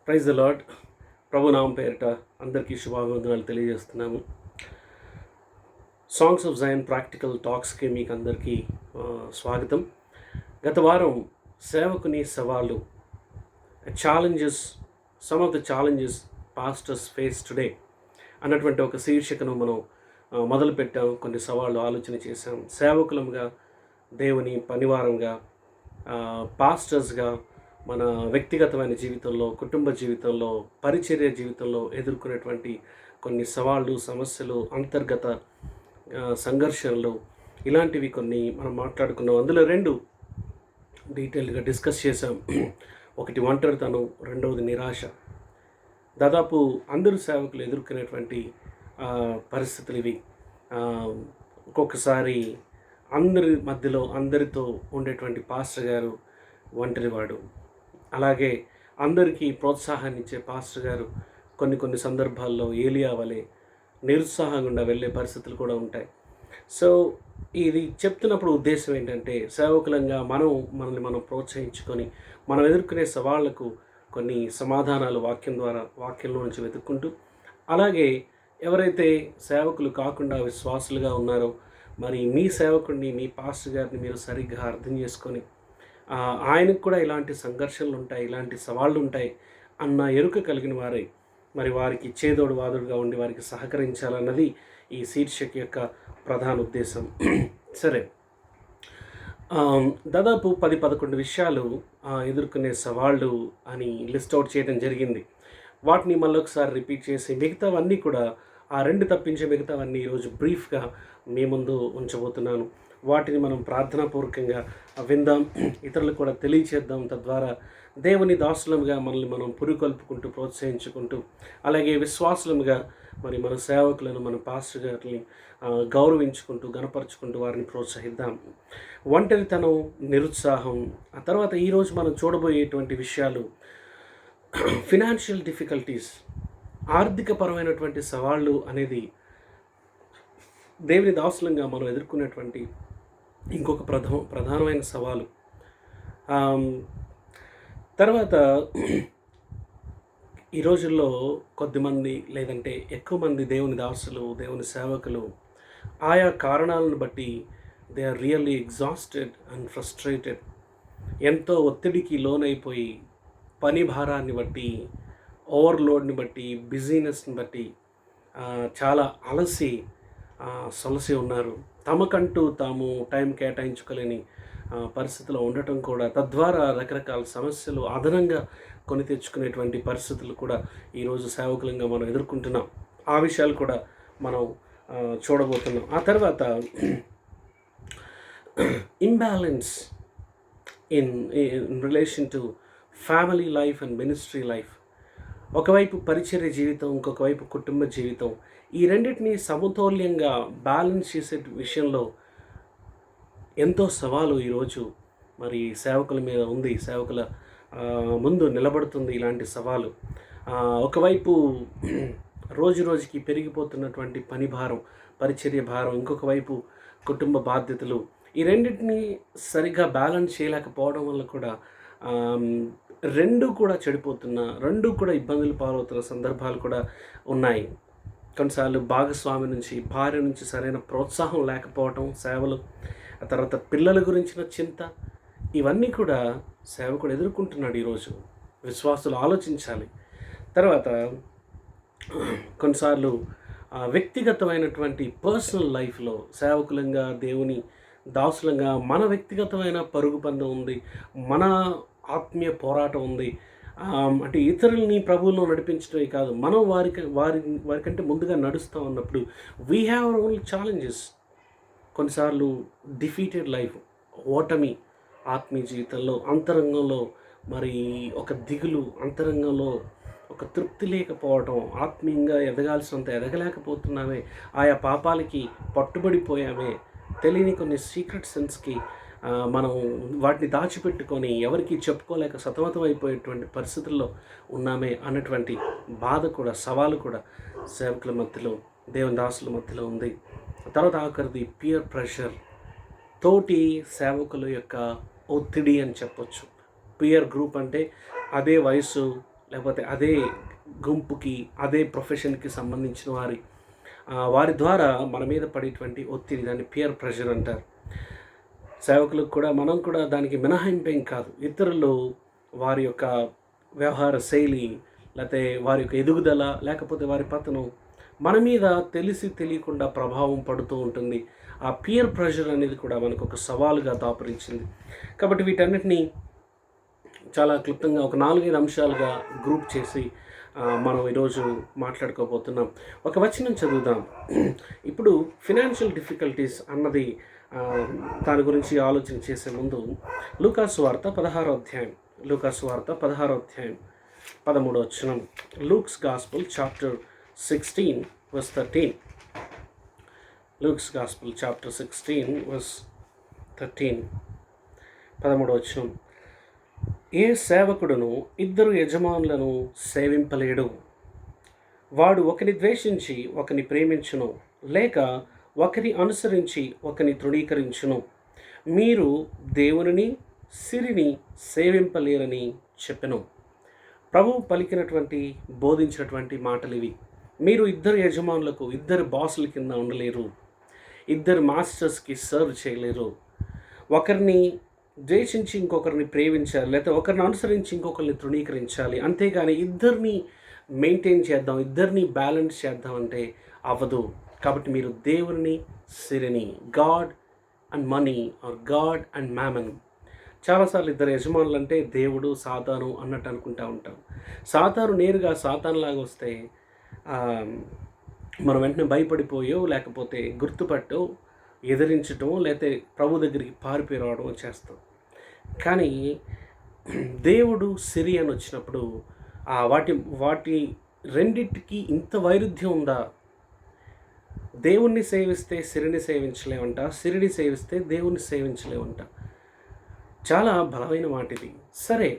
Praise the lord. ప్రభునామం పేరిట అందరికీ శుభాభివందనాలు తెలియజేస్తున్నాము. సాంగ్స్ ఆఫ్ జైన్ ప్రాక్టికల్ టాక్స్కి మీకు అందరికీ స్వాగతం. గత వారం సేవకుని సవాళ్ళు, challenges, some of the challenges pastors face today అన్నటువంటి ఒక శీర్షికను మనం మొదలుపెట్టాం. కొన్ని సవాళ్ళు ఆలోచన చేశాం. సేవకులంగా, దేవుని పనివారంగా, పాస్టర్స్గా మన వ్యక్తిగతమైన జీవితంలో, కుటుంబ జీవితంలో, పరిచర్య జీవితంలో ఎదుర్కొనేటువంటి కొన్ని సవాళ్ళు, సమస్యలు, అంతర్గత సంఘర్షణలు, ఇలాంటివి కొన్ని మనం మాట్లాడుకున్నాం. అందులో రెండు డీటెయిల్గా డిస్కస్ చేసాం. ఒకటి ఒంటరితనం, రెండవది నిరాశ. దాదాపు అందరూ సేవకులు ఎదుర్కొనేటువంటి పరిస్థితులు ఇవి. ఒక్కొక్కసారి అందరి మధ్యలో అందరితో ఉండేటువంటి పాస్టర్ గారు ఒంటరివాడు. అలాగే అందరికీ ప్రోత్సాహాన్ని ఇచ్చే పాస్టర్ గారు కొన్ని సందర్భాల్లో ఏలియా వలె నిరుత్సాహంగా వెళ్ళే పరిస్థితులు కూడా ఉంటాయి. సో ఇది చెప్తున్నప్పుడు ఉద్దేశం ఏంటంటే, సేవకులంగా మనల్ని మనం ప్రోత్సహించుకొని మనం ఎదుర్కొనే సవాళ్లకు కొన్ని సమాధానాలు వాక్యంలో నుంచి వెతుక్కుంటూ, అలాగే ఎవరైతే సేవకులు కాకుండా విశ్వాసులుగా ఉన్నారో, మరి మీ సేవకుడిని, మీ పాస్టర్ గారిని మీరు సరిగ్గా అర్థం చేసుకొని, ఆయనకు కూడా ఇలాంటి సంఘర్షణలు ఉంటాయి, ఇలాంటి సవాళ్ళు ఉంటాయి అన్న ఎరుక కలిగిన వారై మరి వారికి చేదోడు వాదుడుగా ఉండి వారికి సహకరించాలన్నది ఈ శీర్షిక యొక్క ప్రధాన ఉద్దేశం. సరే, దాదాపు 10-11 విషయాలు ఎదుర్కొనే సవాళ్ళు అని లిస్ట్ అవుట్ చేయడం జరిగింది. వాటిని మళ్ళొకసారి రిపీట్ చేసి మిగతావన్నీ కూడా, ఆ రెండు తప్పించే మిగతావన్నీ ఈరోజు బ్రీఫ్గా మీ ముందు ఉంచబోతున్నాను. వాటిని మనం ప్రార్థనాపూర్వకంగా విందాం, ఇతరులకు కూడా తెలియచేద్దాం. తద్వారా దేవుని దాసులముగా మనల్ని మనం పురికొల్పుకుంటూ, ప్రోత్సహించుకుంటూ, అలాగే విశ్వాసులముగా మరి మన సేవకులను, మన పాస్టర్ గారిని గౌరవించుకుంటూ, గణపరుచుకుంటూ వారిని ప్రోత్సహిద్దాం. ఒంటరితనం, నిరుత్సాహం. ఆ తర్వాత ఈరోజు మనం చూడబోయేటువంటి విషయాలు ఫినాన్షియల్ డిఫికల్టీస్, ఆర్థికపరమైనటువంటి సవాళ్ళు అనేది దేవుని దాసులంగా మనం ఎదుర్కొనేటువంటి ఇంకొక ప్రధానమైన సవాలు. తర్వాత ఈ రోజుల్లో కొద్దిమంది లేదంటే ఎక్కువ మంది దేవుని దాసులు, దేవుని సేవకులు ఆయా కారణాలను బట్టి they are really exhausted and frustrated. ఎంతో ఒత్తిడికి లోనైపోయి, పని భారాన్ని బట్టి, ఓవర్లోడ్ని బట్టి, బిజీనెస్ని బట్టి చాలా సొలసి ఉన్నారు. తమకంటూ తాము టైం కేటాయించుకోలేని పరిస్థితిలో ఉండటం కూడా, తద్వారా రకరకాల సమస్యలు అదనంగా కొని తెచ్చుకునేటువంటి పరిస్థితులు కూడా ఈరోజు సేవకులంగా మనం ఎదుర్కొంటున్నాం. ఆ విషయాలు కూడా మనం చూడబోతున్నాం. ఆ తర్వాత imbalance in relation to family life and ministry life. ఒకవైపు పరిచర్య జీవితం, ఇంకొక వైపు కుటుంబ జీవితం. ఈ రెండింటినీ సమతౌల్యంగా బ్యాలెన్స్ చేసే విషయంలో ఎంతో సవాలు ఈరోజు మరి సేవకుల మీద ఉంది, సేవకుల ముందు నిలబడుతుంది ఇలాంటి సవాలు. ఒకవైపు రోజుకి పెరిగిపోతున్నటువంటి పని భారం, పరిచర్య భారం, ఇంకొక వైపు కుటుంబ బాధ్యతలు. ఈ రెండింటినీ సరిగ్గా బ్యాలెన్స్ చేయలేకపోవడం వల్ల కూడా రెండు కూడా చెడిపోతున్న, రెండు కూడా ఇబ్బందులు పాలవుతున్న సందర్భాలు కూడా ఉన్నాయి. కొన్నిసార్లు భాగస్వామి నుంచి, భార్య నుంచి సరైన ప్రోత్సాహం లేకపోవటం, సేవలు, ఆ తర్వాత పిల్లల గురించిన చింత, ఇవన్నీ కూడా సేవకుడు ఎదుర్కొంటున్నాడు ఈరోజు. విశ్వాసులు ఆలోచించాలి. తర్వాత కొన్నిసార్లు వ్యక్తిగతమైనటువంటి పర్సనల్ లైఫ్లో సేవకులంగా, దేవుని దాసులంగా మన వ్యక్తిగతమైన పరుగు పందెం ఉంది, మన ఆత్మీయ పోరాటం ఉంది. అంటే ఇతరులని ప్రభువులో నడిపించడమే కాదు, మనం వారికంటే ముందుగా నడుస్తాం అన్నప్పుడు we have our own challenges. కొన్నిసార్లు డిఫీటెడ్ లైఫ్, ఓటమి ఆత్మీయ జీవితంలో, అంతరంగంలో మరి ఒక దిగులు, అంతరంగంలో ఒక తృప్తి లేకపోవడం, ఆత్మీయంగా ఎదగాల్సినంత ఎదగలేకపోతున్నామే, ఆయా పాపాలకి పట్టుబడిపోయామే, తెలియని కొన్ని సీక్రెట్ సెన్స్కి మనం వాటిని దాచిపెట్టుకొని ఎవరికి చెప్పుకోలేక సతమతం అయిపోయేటువంటి పరిస్థితుల్లో ఉన్నామే అన్నటువంటి బాధ కూడా, సవాలు కూడా సేవకుల మధ్యలో, దేవుని దాసుల మధ్యలో ఉంది. తర్వాత ఆఖరిది పియర్ ప్రెషర్, తోటి సేవకుల యొక్క ఒత్తిడి అని చెప్పొచ్చు. పియర్ గ్రూప్ అంటే అదే వయసు లేకపోతే అదే గుంపుకి, అదే ప్రొఫెషన్కి సంబంధించిన వారి ద్వారా మన మీద పడేటువంటి ఒత్తిడి, దాన్ని పియర్ ప్రెషర్ అంటారు. సేవకులకు కూడా మనం కూడా దానికి మినహాయింపేం కాదు. ఇతరులు వారి యొక్క వ్యవహార శైలి, లేకపోతే వారి యొక్క ఎదుగుదల, లేకపోతే వారి పతనం మన మీద తెలిసి తెలియకుండా ప్రభావం పడుతూ ఉంటుంది. ఆ పియర్ ప్రెషర్ అనేది కూడా మనకు ఒక సవాలుగా దాపురించింది. కాబట్టి వీటన్నిటిని చాలా క్లుప్తంగా ఒక 4-5 అంశాలుగా గ్రూప్ చేసి మనం ఈరోజు మాట్లాడుకోబోతున్నాం. ఒక వచనం చదువుదాం. ఇప్పుడు ఫినాన్షియల్ డిఫికల్టీస్ అన్నది దాని గురించి ఆలోచన చేసే ముందు లూకాసు వార్త 16వ అధ్యాయం, లూకాసు వార్త 16వ అధ్యాయం 13వ వచనం. Luke's gospel chapter 16 verse 13. Luke's gospel chapter 16 verse 13, 13వ వచనం. ఏ సేవకుడును ఇద్దరు యజమానులను సేవింపలేడు. వాడు ఒకని ద్వేషించి ఒకని ప్రేమించును, లేక ఒకని అనుసరించి ఒకని తృణీకరించును. మీరు దేవునిని సిరిని సేవింపలేరని చెప్పెను. ప్రభువు పలికినటువంటి, బోధించినటువంటి మాటలు ఇవి. మీరు ఇద్దరు యజమానులకు, ఇద్దరు బాసుల కింద ఉండలేరు. ఇద్దరు మాస్టర్స్కి సర్వ్ చేయలేరు. ఒకరిని ద్వేషించి ఇంకొకరిని ప్రేమించాలి, లేకపోతే ఒకరిని అనుసరించి ఇంకొకరిని తృణీకరించాలి. అంతేగాని ఇద్దరిని మెయింటైన్ చేద్దాం, ఇద్దరిని బ్యాలెన్స్ చేద్దాం అంటే అవ్వదు. కాబట్టి మీరు దేవుని సిరిని, God and money or God and mammon. చాలాసార్లు ఇద్దరు యజమానులు అంటే దేవుడు సాతాను అన్నట్టు అనుకుంటూ ఉంటాం. సాతాను నేరుగా సాతానులాగా వస్తే మనం వెంటనే భయపడిపోయో, లేకపోతే గుర్తుపట్టో, ఎదిరించటం, లేకపోతే ప్రభు దగ్గరికి పారిపోయి రావడం చేస్తాం. కానీ దేవుడు సిరి అని వచ్చినప్పుడు వాటి రెండింటికి ఇంత వైరుధ్యం ఉందా? దేవుణ్ణి సేవిస్తే సిరిని సేవించలేమంట, సిరిని సేవిస్తే దేవుణ్ణి సేవించలేమంట. చాలా బలమైన మాట ఇది. సరే,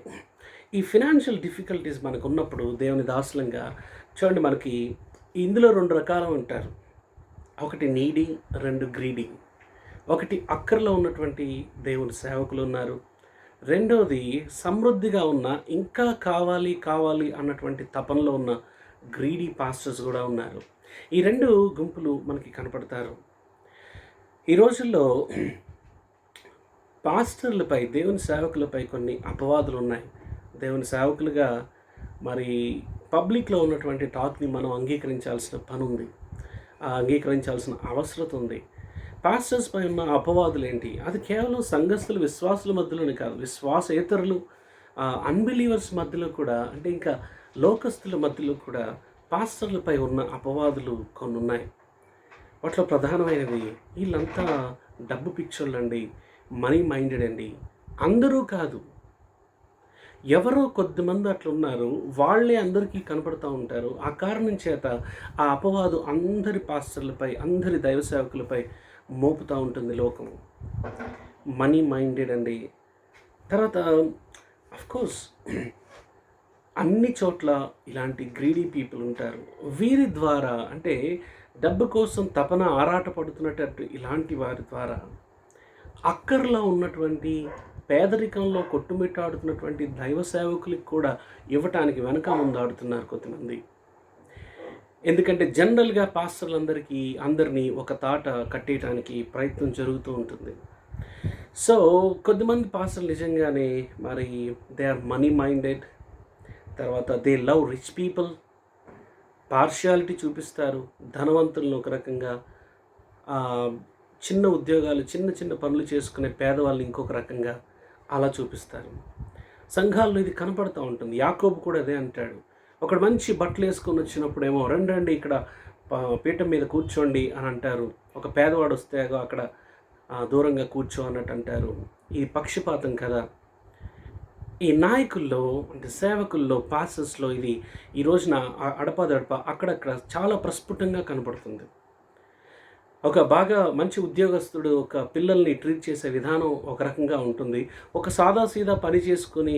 ఈ ఫినాన్షియల్ డిఫికల్టీస్ మనకు ఉన్నప్పుడు దేవుని దాసులంగా చూడండి, మనకి ఇందులో 2 రకాలు ఉంటారు. ఒకటి నీడీ, 2 గ్రీడీ. ఒకటి అక్కర్లో ఉన్నటువంటి దేవుని సేవకులు ఉన్నారు. రెండోది సమృద్ధిగా ఉన్న, ఇంకా కావాలి కావాలి అన్నటువంటి తపనలో ఉన్న గ్రీడీ పాస్టర్స్ కూడా ఉన్నారు. ఈ 2 గుంపులు మనకి కనపడతారు. ఈ రోజుల్లో పాస్టర్లపై, దేవుని సేవకులపై కొన్ని అపవాదులు ఉన్నాయి. దేవుని సేవకులుగా మరి పబ్లిక్లో ఉన్నటువంటి టాక్ని మనం అంగీకరించాల్సిన పని ఉంది, అంగీకరించాల్సిన అవసరం ఉంది. పాస్టర్స్ పై ఉన్న అపవాదులు ఏంటి? అది కేవలం సంఘస్థులు, విశ్వాసుల మధ్యలోనే కాదు, విశ్వాసేతరులు, అన్బిలీవర్స్ మధ్యలో కూడా, అంటే ఇంకా లోకస్తుల మధ్యలో కూడా పాస్టర్లపై ఉన్న అపవాదులు కొన్ని ఉన్నాయి. వాటిలో ప్రధానమైనది, వీళ్ళంతా డబ్బు పిచ్చోళ్ళు అండి, మనీ మైండెడ్ అండి. అందరూ కాదు, ఎవరో కొద్దిమంది అట్లున్నారు, వాళ్ళే అందరికీ కనపడుతూ ఉంటారు. ఆ కారణం చేత ఆ అపవాదు అందరి పాస్టర్లపై, అందరి దైవ సేవకులపై మోపుతూ ఉంటుంది లోకం. మనీ మైండెడ్ అండి. తర్వాత అఫ్కోర్స్ అన్ని చోట్ల ఇలాంటి గ్రీడీ పీపుల్ ఉంటారు. వీరి ద్వారా, అంటే డబ్బు కోసం తపన ఆరాట పడుతున్నట్టు ఇలాంటి వారి ద్వారా అక్కర్లో ఉన్నటువంటి, పేదరికంలో కొట్టుమిట్టాడుతున్నటువంటి దైవ సేవకులకు కూడా ఇవ్వటానికి వెనక ముందాడుతున్నారు కొంతమంది. ఎందుకంటే జనరల్గా అందరినీ ఒక తాట కట్టేయడానికి ప్రయత్నం జరుగుతూ ఉంటుంది. సో కొద్దిమంది పాస్టర్లు నిజంగానే మరి దే ఆర్ మనీ మైండెడ్. తర్వాత they love rich people, partiality చూపిస్తారు. ధనవంతులను ఒక రకంగా, చిన్న ఉద్యోగాలు, చిన్న చిన్న పనులు చేసుకునే పేదవాళ్ళని ఇంకొక రకంగా అలా చూపిస్తారు. సంఘాల్లో ఇది కనపడుతూ ఉంటుంది. యాకోబు కూడా అదే అంటాడు. ఒకడు మంచి బట్టలు వేసుకొని వచ్చినప్పుడేమో రండి ఇక్కడ పీఠం మీద కూర్చోండి అని అంటారు. ఒక పేదవాడు వస్తే అక్కడ దూరంగా కూర్చో అన్నట్టు అంటారు. ఈ పక్షపాతం కదా. ఈ నాయకుల్లో, అంటే సేవకుల్లో, పాస్టర్స్లో ఇది ఈ రోజున అడపాదడప అక్కడక్కడ చాలా ప్రస్ఫుటంగా కనపడుతుంది. ఒక బాగా మంచి ఉద్యోగస్తుడు ఒక పిల్లల్ని ట్రీట్ చేసే విధానం ఒక రకంగా ఉంటుంది. ఒక సాదాసీదా పని చేసుకొని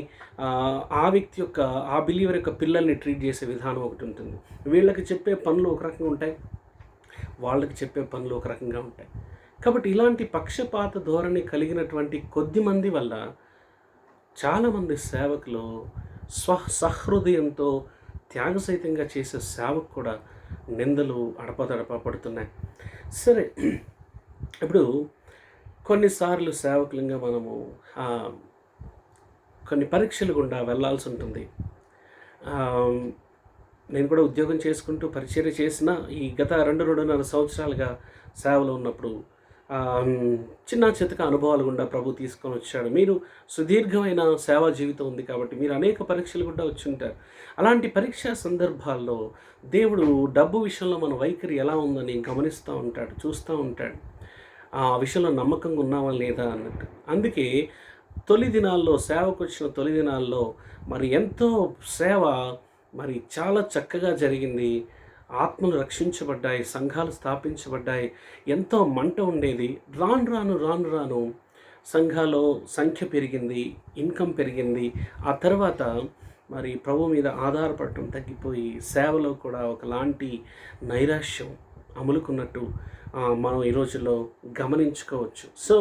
ఆ వ్యక్తి యొక్క, ఆ బిలీవర్ యొక్క పిల్లల్ని ట్రీట్ చేసే విధానం ఒకటి ఉంటుంది. వీళ్ళకి చెప్పే పనులు ఒక రకంగా ఉంటాయి, వాళ్ళకి చెప్పే పనులు ఒక రకంగా ఉంటాయి. కాబట్టి ఇలాంటి పక్షపాత ధోరణి కలిగినటువంటి కొద్ది మంది వల్ల చాలామంది సేవకులు సహృదయంతో త్యాగసహితంగా చేసే సేవకు కూడా నిందలు అడపదడప పడుతున్నాయి. సరే, ఇప్పుడు కొన్నిసార్లు సేవకులంగా మనము కొన్ని పరీక్షలు గుండా వెళ్ళాల్సి ఉంటుంది. నేను కూడా ఉద్యోగం చేసుకుంటూ పరిచర్య చేసిన ఈ గత 2.5 సంవత్సరాలుగా సేవలో ఉన్నప్పుడు చిన్న చితక అనుభవాలు గుండా ప్రభు తీసుకొని వచ్చాడు. మీరు సుదీర్ఘమైన సేవా జీవితం ఉంది కాబట్టి మీరు అనేక పరీక్షలు గుండా వచ్చి ఉంటారు. అలాంటి పరీక్షా సందర్భాల్లో దేవుడు డబ్బు విషయంలో మన వైఖరి ఎలా ఉందని గమనిస్తూ ఉంటాడు, చూస్తూ ఉంటాడు. ఆ విషయంలో నమ్మకంగా ఉన్నావా లేదా అన్నట్టు. అందుకే తొలి దినాల్లో, సేవకు వచ్చిన తొలి దినాల్లో మరి ఎంతో సేవ మరి చాలా చక్కగా జరిగింది. ఆత్మలు రక్షించబడ్డాయి, సంఘాలు స్థాపించబడ్డాయి, ఎంతో మంట ఉండేది. రాను రాను సంఘాల్లో సంఖ్య పెరిగింది, ఇన్కమ్ పెరిగింది. ఆ తర్వాత మరి ప్రభు మీద ఆధారపడటం తగ్గిపోయి సేవలో కూడా ఒకలాంటి నైరాశ్యం అములుకున్నట్టు మనం ఈ రోజుల్లో గమనించుకోవచ్చు. సో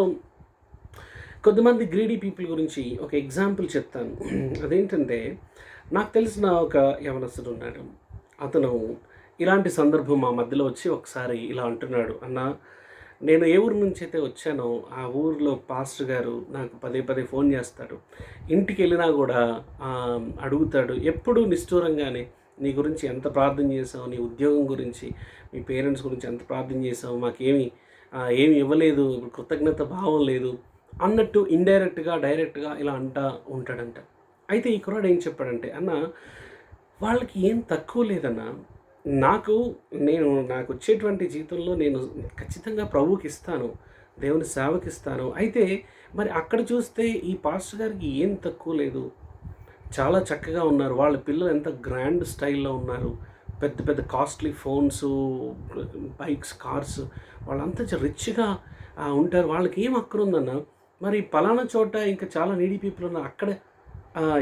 కొంతమంది గ్రీడీ పీపుల్ గురించి ఒక ఎగ్జాంపుల్ చెప్తాను. అదేంటంటే, నాకు తెలిసిన ఒక యవనస్తుడు ఉన్నాడు. అతను ఇలాంటి సందర్భం మా మధ్యలో వచ్చి ఒకసారి ఇలా అంటున్నాడు, అన్న, నేను ఏ ఊరు నుంచి అయితే వచ్చానో ఆ ఊరిలో పాస్టర్ గారు నాకు పదే ఫోన్ చేస్తాడు. ఇంటికి వెళ్ళినా కూడా అడుగుతాడు, ఎప్పుడూ నిష్ఠూరంగానే, నీ గురించి ఎంత ప్రార్థన చేసావు, నీ ఉద్యోగం గురించి, మీ పేరెంట్స్ గురించి ఎంత ప్రార్థన చేసావు, మాకేమి ఏమి ఇవ్వలేదు, కృతజ్ఞత భావం లేదు అన్నట్టు ఇండైరెక్ట్గా డైరెక్ట్గా ఇలా అంటూ ఉంటాడంట. అయితే ఈ కుర్రాడు ఏం చెప్పాడంటే, అన్న, వాళ్ళకి ఏం తక్కువ లేదన్న, నాకు వచ్చేటువంటి జీవితంలో నేను ఖచ్చితంగా ప్రభువుకి ఇస్తాను, దేవుని సేవకి ఇస్తాను. అయితే మరి అక్కడ చూస్తే ఈ పాస్టర్ గారికి ఏం తక్కువ లేదు, చాలా చక్కగా ఉన్నారు, వాళ్ళ పిల్లలు ఎంత గ్రాండ్ స్టైల్లో ఉన్నారు, పెద్ద కాస్ట్లీ ఫోన్స్, బైక్స్, కార్స్, వాళ్ళంతా రిచ్గా ఉంటారు, వాళ్ళకి ఏం అక్కరుందన్న, మరి పలానా చోట ఇంకా చాలా నీడీ పీపుల్ ఉన్నారు, అక్కడ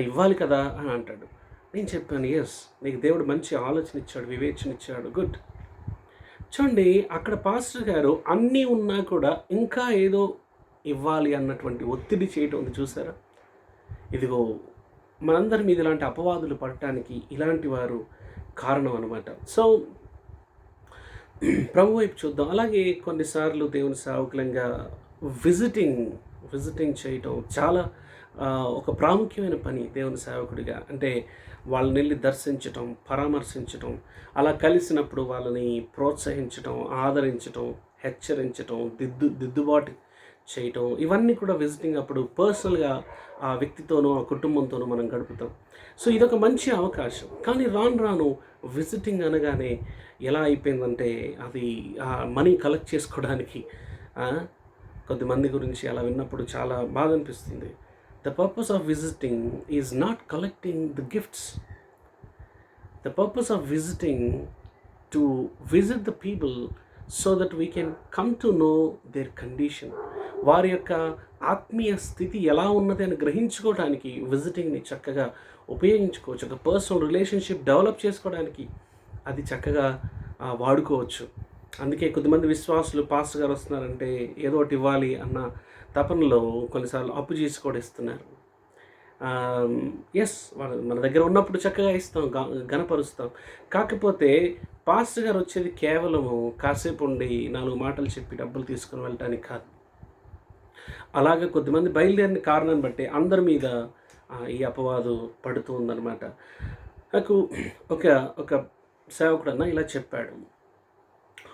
ఇవ్వాలి కదా అని అంటాడు. నేను చెప్పాను, ఎస్, నీకు దేవుడు మంచి ఆలోచన ఇచ్చాడు, వివేచన ఇచ్చాడు, గుడ్. చూడండి, అక్కడ పాస్టర్ గారు అన్నీ ఉన్నా కూడా ఇంకా ఏదో ఇవ్వాలి అన్నటువంటి ఒత్తిడి చేయటం ఉంది, చూసారా? ఇదిగో మనందరి మీద ఇలాంటి అపవాదులు పడటానికి ఇలాంటి వారు కారణం అనమాట. సో ప్రభు వైపు చూద్దాం. అలాగే కొన్నిసార్లు దేవుని సేవకులంగా విజిటింగ్ చేయటం చాలా ఒక ప్రాముఖ్యమైన పని దేవుని సేవకుడిగా. అంటే వాళ్ళని వెళ్ళి దర్శించటం, పరామర్శించటం, అలా కలిసినప్పుడు వాళ్ళని ప్రోత్సహించటం, ఆదరించటం, హెచ్చరించటం, దిద్దుబాటు చేయటం, ఇవన్నీ కూడా విజిటింగ్ అప్పుడు పర్సనల్గా ఆ వ్యక్తితోనూ ఆ కుటుంబంతోనూ మనం గడుపుతాం. సో ఇదొక మంచి అవకాశం. కానీ రాను విజిటింగ్ అనగానే ఎలా అయిపోయిందంటే, అది మనీ కలెక్ట్ చేసుకోవడానికి కొద్దిమంది గురించి అలా విన్నప్పుడు చాలా బాధ అనిపిస్తుంది. The purpose of visiting is not collecting the gifts. The purpose of visiting to visit the people so that we can come to know their condition. వారి యొక్క ఆత్మీయ స్థితి ఎలా ఉన్నది అని గ్రహించుకోవడానికి విజిటింగ్ని చక్కగా ఉపయోగించుకోవచ్చు. ఒక పర్సనల్ రిలేషన్షిప్ డెవలప్ చేసుకోవడానికి అది చక్కగా వాడుకోవచ్చు. అందుకే కొద్దిమంది విశ్వాసులు పాస్టర్ గారు వస్తున్నారంటే ఏదో ఒకటి ఇవ్వాలి అన్న తపనలో కొన్నిసార్లు అప్పు చేసి కూడా ఇస్తున్నారు. ఎస్, మన దగ్గర ఉన్నప్పుడు చక్కగా ఇస్తాం, గణపరుస్తాం. కాకపోతే పాస్టర్ గారు వచ్చేది కేవలము కాసేపు ఉండి 4 మాటలు చెప్పి డబ్బులు తీసుకుని వెళ్ళటానికి కాదు. అలాగే కొద్దిమంది బయలుదేరిన కారణాన్ని బట్టి అందరి మీద ఈ అపవాదు పడుతూ ఉందన్నమాట. నాకు ఒక సేవకుడన్నా ఇలా చెప్పాడు.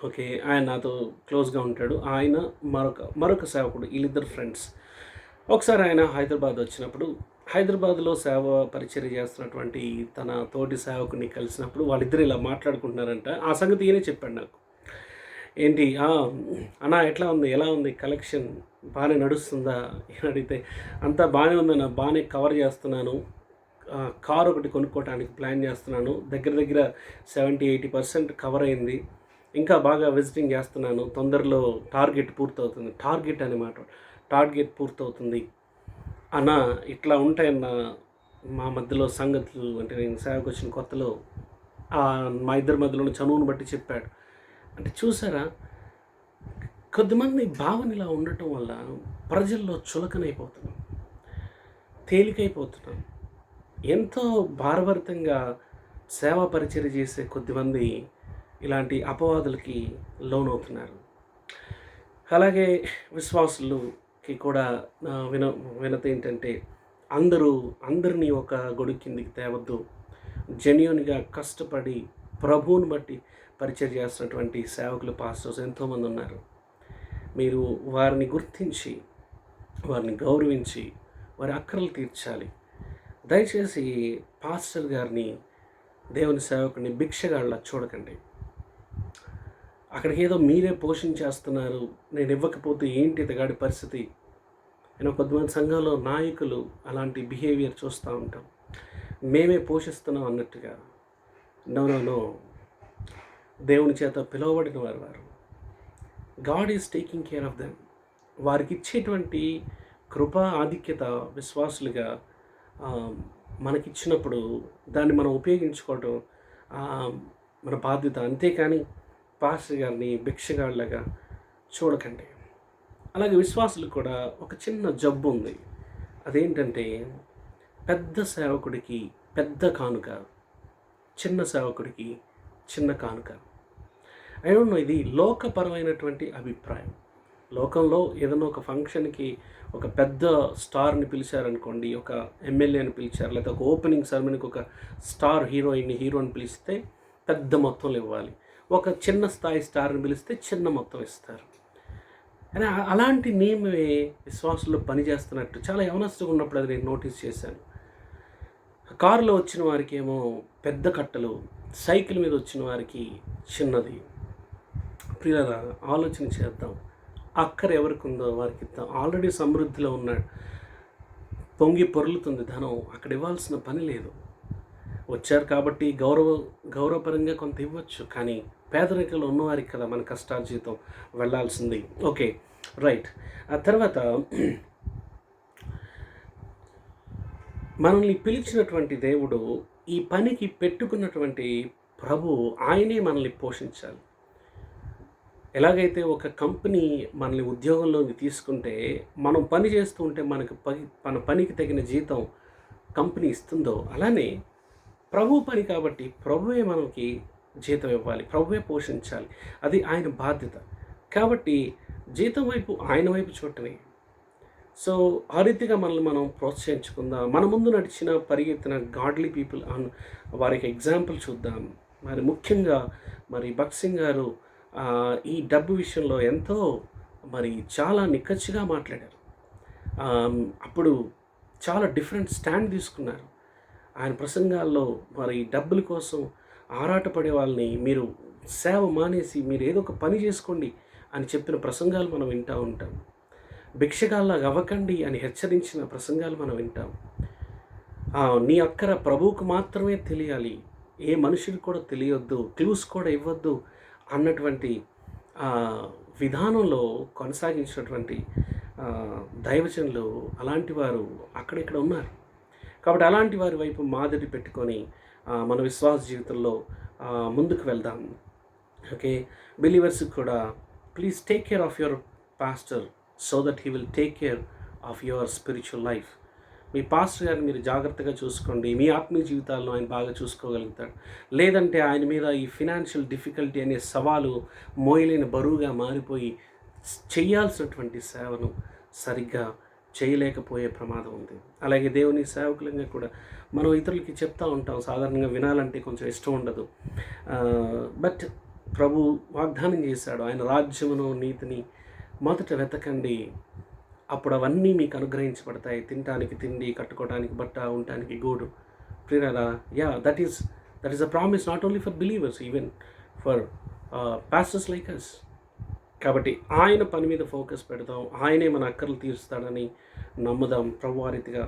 ఓకే, ఆయన నాతో క్లోజ్గా ఉంటాడు. ఆయన మరొక సేవకుడు, వీళ్ళిద్దరు ఫ్రెండ్స్. ఒకసారి ఆయన హైదరాబాద్ వచ్చినప్పుడు, హైదరాబాద్లో సేవ పరిచర్య చేస్తున్నటువంటి తన తోటి సేవకుని కలిసినప్పుడు వాళ్ళిద్దరు ఇలా మాట్లాడుకుంటున్నారంట. ఆ సంగతి ఈయనే చెప్పాడు నాకు. ఏంటి అన్న, ఎలా ఉంది కలెక్షన్, బాగానే నడుస్తుందా అని అడిగితే, అంతా బాగానే ఉందన్న, బాగానే కవర్ చేస్తున్నాను, కారు ఒకటి కొనుక్కోవడానికి ప్లాన్ చేస్తున్నాను, దగ్గర 70-80% కవర్ అయింది, ఇంకా బాగా విజిటింగ్ చేస్తున్నాను, తొందరలో టార్గెట్ పూర్తవుతుంది. టార్గెట్ పూర్తవుతుంది అన్న. ఇట్లా ఉంటాయన్న మా మధ్యలో సంగతులు. అంటే నేను సేవకు వచ్చిన కొత్తలో మా ఇద్దరి మధ్యలో చనువును బట్టి చెప్పాడు. అంటే చూసారా, కొద్దిమంది భావన ఇలా ఉండటం వల్ల ప్రజల్లో చులకనైపోతున్నాం, తేలికైపోతున్నాం. ఎంతో భారభరితంగా సేవా పరిచర్య చేసే కొద్దిమంది ఇలాంటి అపవాదులకి లోనవుతున్నారు. అలాగే విశ్వాసులకి కూడా నా వినతి ఏంటంటే, అందరినీ ఒక గొడుగు కిందికి తేవద్దు. జెన్యూన్‌గా కష్టపడి ప్రభువుని బట్టి పరిచర్య చేస్తున్నటువంటి సేవకులు, పాస్టర్స్ ఎంతోమంది ఉన్నారు. మీరు వారిని గుర్తించి, వారిని గౌరవించి, వారి అక్కరలు తీర్చాలి. దయచేసి పాస్టర్ గారిని, దేవుని సేవకుడిని భిక్షగాళ్ళ చూడకండి. అక్కడికి ఏదో మీరే పోషించేస్తున్నారు, నేను ఇవ్వకపోతే ఏంటి ఇతగాడి పరిస్థితి. నేను కొంతమంది సంఘంలో నాయకులు అలాంటి బిహేవియర్ చూస్తూ ఉంటాం. మేమే పోషిస్తున్నాం అన్నట్టుగా. నో. దేవుని చేత పిలువబడిన వారు God is taking care of them. వారికి ఇచ్చేటువంటి కృప, ఆధిక్యత విశ్వాసులుగా మనకిచ్చినప్పుడు దాన్ని మనం ఉపయోగించుకోవడం మన బాధ్యత. అంతేకాని పాస్టర్ గారిని భిక్షగాళ్ళగా చూడకండి. అలాగే విశ్వాసులకు కూడా ఒక చిన్న జబ్బు ఉంది. అదేంటంటే, పెద్ద సేవకుడికి పెద్ద కానుక, చిన్న సేవకుడికి చిన్న కానుక. ఐ డోంట్ నో, ఇది లోకపరమైనటువంటి అభిప్రాయం. లోకంలో ఏదైనా ఒక ఫంక్షన్కి ఒక పెద్ద స్టార్ని పిలిచారనుకోండి, ఒక ఎమ్మెల్యేని పిలిచారు, లేకపోతే ఒక ఓపెనింగ్ సెరమనీకి ఒక స్టార్ హీరోని పిలిస్తే పెద్ద మొత్తంలో ఇవ్వాలి. ఒక చిన్న స్థాయి స్టార్ని పిలిస్తే చిన్న మొత్తం ఇస్తారు. అని అలాంటి నియమే విశ్వాసుల్లో పనిచేస్తున్నట్టు చాలా యవనస్తుగా ఉన్నప్పుడు అది నేను నోటీస్ చేశాను. కారులో వచ్చిన వారికి ఏమో పెద్ద కట్టలు, సైకిల్ మీద వచ్చిన వారికి చిన్నది. ప్రియులారా, ఆలోచన చేద్దాం. అక్కర ఎవరికి ఉందో వారికి ఇద్దాం. ఆల్రెడీ సమృద్ధిలో ఉన్నాడు, పొంగి పొర్లుతుంది ధనం, అక్కడ ఇవ్వాల్సిన పని లేదు. వచ్చారు కాబట్టి గౌరవపరంగా కొంత ఇవ్వచ్చు, కానీ పేదరికంలో ఉన్నవారికి కదా మన కష్టార్జితం వెళ్ళాల్సింది. Okay, right. ఆ తర్వాత మనల్ని పిలిచినటువంటి దేవుడు, ఈ పనికి పెట్టుకున్నటువంటి ప్రభు, ఆయనే మనల్ని పోషించాలి. ఎలాగైతే ఒక కంపెనీ మనల్ని ఉద్యోగంలోకి తీసుకుంటే, మనం పని చేస్తూ ఉంటే మన పనికి తగిన జీతం కంపెనీ ఇస్తుందో, అలానే ప్రభు పని కాబట్టి ప్రభువే మనకి జీతం ఇవ్వాలి, ప్రభువే పోషించాలి. అది ఆయన బాధ్యత. కాబట్టి జీతం వైపు ఆయన వైపు చూడటమే. సో ఆ రీతిగా మనల్ని మనం ప్రోత్సహించుకుందాం. మన ముందు నడిచిన పరిగెత్తిన గాడ్లీ పీపుల్ వారికి ఎగ్జాంపుల్ చూద్దాం. మరి ముఖ్యంగా భగత్ సింగ్ గారు ఈ డబ్బు విషయంలో ఎంతో చాలా నిక్కచ్చిగా మాట్లాడారు. అప్పుడు చాలా డిఫరెంట్ స్టాండ్ తీసుకున్నారు. ఆయన ప్రసంగాల్లో డబ్బుల కోసం ఆరాటపడే వాళ్ళని, మీరు సేవ మానేసి మీరు ఏదో ఒక పని చేసుకోండి అని చెప్పిన ప్రసంగాలు మనం వింటూ ఉంటాం. భిక్షగాల్లాగా అవ్వకండి అని హెచ్చరించిన ప్రసంగాలు మనం వింటాం. నీ అక్కర ప్రభువుకు మాత్రమే తెలియాలి, ఏ మనుషుడికి కూడా తెలియొద్దు, క్లూస్ కూడా ఇవ్వద్దు అన్నటువంటి విధానంలో కొనసాగించినటువంటి దైవజనులు అలాంటి వారు అక్కడిక్కడ ఉన్నారు. కాబట్టి అలాంటి వారి వైపు మాదిరి పెట్టుకొని మన విశ్వాస జీవితంలో ముందుకు వెళ్దాం. ఓకే, బిలీవర్స్కి కూడా please take care of your pastor so that he will take care of your spiritual life. Me pastor గారిని మీరు జాగ్రత్తగా చూసుకోండి. మీ ఆత్మీయ జీవితాల్లో ఆయన బాగా చూసుకోగలుగుతాడు. లేదంటే ఆయన మీద ఈ ఫినాన్షియల్ డిఫికల్టీ అనే సవాలు మోయలేని బరువుగా మారిపోయి చేయాల్సినటువంటి సేవను సరిగ్గా చేయలేకపోయే ప్రమాదం ఉంది. అలాగే దేవుని సేవకులంగా కూడా మనం ఇతరులకి చెప్తూ ఉంటాం, సాధారణంగా వినాలంటే కొంచెం ఇష్టం ఉండదు. బట్ ప్రభు వాగ్దానం చేశాడు, ఆయన రాజ్యమును నీతిని మొదట వెతకండి, అప్పుడు అవన్నీ మీకు అనుగ్రహించబడతాయి. తినడానికి తిండి, కట్టుకోవడానికి బట్ట, ఉండటానికి గూడు. ప్రియరా, that is a promise not only for believers, even for pastors like us. కాబట్టి ఆయన పని మీద ఫోకస్ పెడదాం, ఆయనే మన అక్కర్లు తీరుస్తాడని నమ్ముదాం. ప్రభు ఆ రీతిగా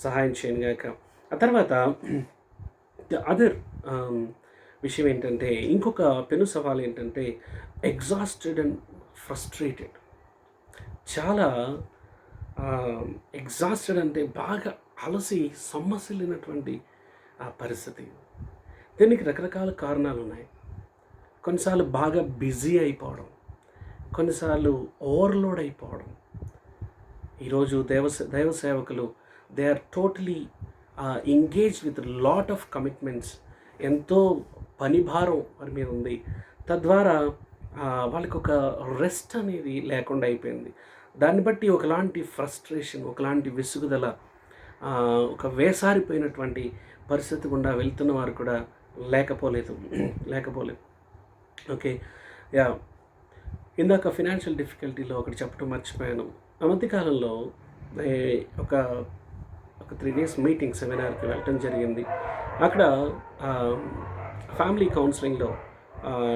సహాయం చేయను గాక. ఆ తర్వాత అదర్ విషయం ఏంటంటే, ఇంకొక పెను సవాల్ ఏంటంటే, ఎగ్జాస్టెడ్ అండ్ ఫ్రస్ట్రేటెడ్. చాలా ఎగ్జాస్టెడ్ అంటే బాగా అలసి సొమ్మసిల్లినటువంటి పరిస్థితి. దీనికి రకరకాల కారణాలు ఉన్నాయి. కొన్నిసార్లు బాగా బిజీ అయిపోవడం, కొన్నిసార్లు ఓవర్లోడ్ అయిపోవడం. ఈరోజు దైవ సేవకులు they are totally engage with lot of commitments. ఎంతో పని భారం వారి మీద ఉంది. తద్వారా వాళ్ళకి ఒక రెస్ట్ అనేది లేకుండా అయిపోయింది. దాన్ని బట్టి ఒకలాంటి ఫ్రస్ట్రేషన్, ఒకలాంటి విసుగుదల, ఒక వేసారిపోయినటువంటి పరిస్థితి గుండా వెళ్తున్న వారు కూడా లేకపోలేదు. ఓకే. యా, ఇందాక ఫినాన్షియల్ డిఫికల్టీలో ఒకటి చెప్పడం మర్చిపోయాను. ఆ మధ్యకాలంలో ఒక 3 days మీటింగ్ సెమినార్కి వెళ్ళటం జరిగింది. అక్కడ ఫ్యామిలీ కౌన్సిలింగ్లో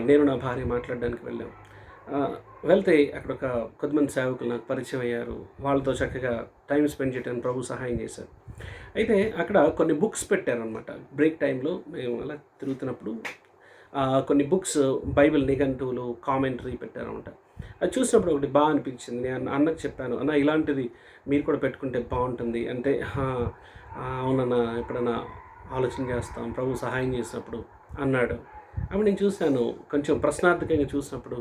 నేను నా భార్య మాట్లాడడానికి వెళ్ళాం. వెళ్తే అక్కడ కొద్దిమంది సేవకులు నాకు పరిచయం అయ్యారు. వాళ్ళతో చక్కగా టైం స్పెండ్ చేయడానికి ప్రభు సహాయం చేశారు. అయితే అక్కడ కొన్ని బుక్స్ పెట్టారనమాట. బ్రేక్ టైంలో మేము అలా తిరుగుతున్నప్పుడు కొన్ని బుక్స్, బైబిల్ నిఘంటువులు, కామెంటరీ పెట్టారనమాట. అది చూసినప్పుడు ఒకటి బాగా అనిపించింది. నేను అన్నకు చెప్పాను, అన్న ఇలాంటిది మీరు కూడా పెట్టుకుంటే బాగుంటుంది అంటే, అవునన్నా ఎప్పుడన్నా ఆలోచన చేస్తాం ప్రభు సహాయం చేసినప్పుడు అన్నాడు. అప్పుడు నేను చూశాను, కొంచెం ప్రశ్నార్థకంగా చూసినప్పుడు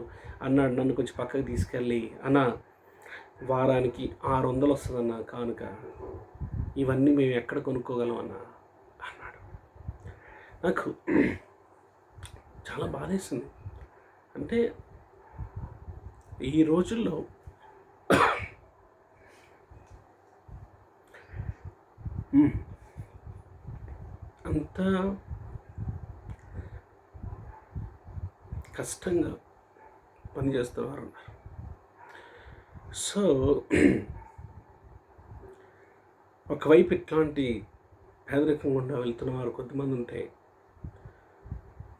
అన్నాడు, నన్ను కొంచెం పక్కకు తీసుకెళ్ళి, అన్న వారానికి 600 వస్తుందన్న కానుక, ఇవన్నీ మేము ఎక్కడ కొనుక్కోగలం అన్నాడు. నాకు చాలా బాధేసింది. అంటే ఈ రోజుల్లో అంత కష్టంగా పనిచేస్తున్నవారు ఉన్నారు. సో ఒకవైపు ఇట్లాంటి పేదరికం గుండా వెళ్తున్న వారు కొద్దిమంది ఉంటే,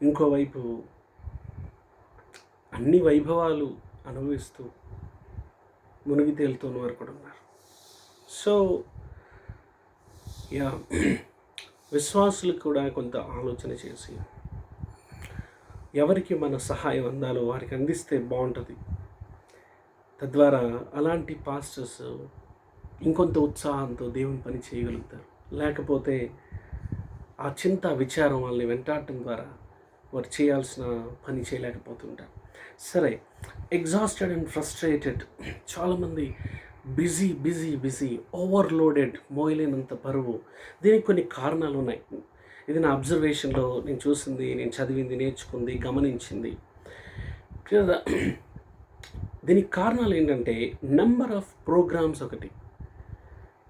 ఇంకోవైపు అన్ని వైభవాలు అనుభవిస్తూ మునిగి తేలుతున్న వారు కూడా ఉన్నారు. సో యా, విశ్వాసులకు కూడా కొంత ఆలోచన చేసి ఎవరికి మన సహాయం అందాలో వారికి అందిస్తే బాగుంటుంది. తద్వారా అలాంటి పాస్టర్స్ ఇంకొంత ఉత్సాహంతో దేవుని పని చేయగలుగుతారు. లేకపోతే ఆ చింత, విచారం వాళ్ళని వెంటాడటం ద్వారా వారు చేయాల్సిన పని చేయలేకపోతుంటారు. సరే, ఎగ్జాస్టెడ్ అండ్ ఫ్రస్ట్రేటెడ్, చాలామంది బిజీ, ఓవర్లోడెడ్, మోయలేనంత బరువు. దీనికి కొన్ని కారణాలు ఉన్నాయి. ఇది నా అబ్జర్వేషన్లో నేను చూసింది, నేను చదివింది, నేర్చుకుంది, గమనించింది. దీనికి కారణాలు ఏంటంటే, నెంబర్ ఆఫ్ ప్రోగ్రామ్స్ ఒకటి.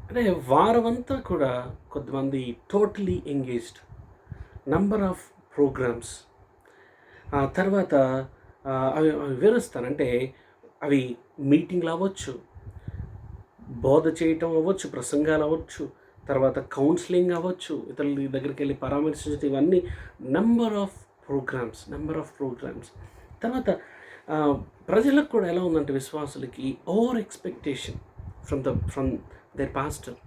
అంటే వారమంతా కూడా కొద్దిమంది totally engaged, number of programmes. తర్వాత అవి వివరిస్తానంటే, అవి మీటింగ్లు అవ్వచ్చు, బోధ చేయటం అవ్వచ్చు, ప్రసంగాలు అవ్వచ్చు, తర్వాత కౌన్సిలింగ్ అవ్వచ్చు, ఇతరుల దగ్గరికి వెళ్ళి పరామర్శించడం, ఇవన్నీ నెంబర్ ఆఫ్ ప్రోగ్రామ్స్. తర్వాత ప్రజలకు కూడా ఎలా ఉందంటే, విశ్వాసులకి over expectation from their pastor.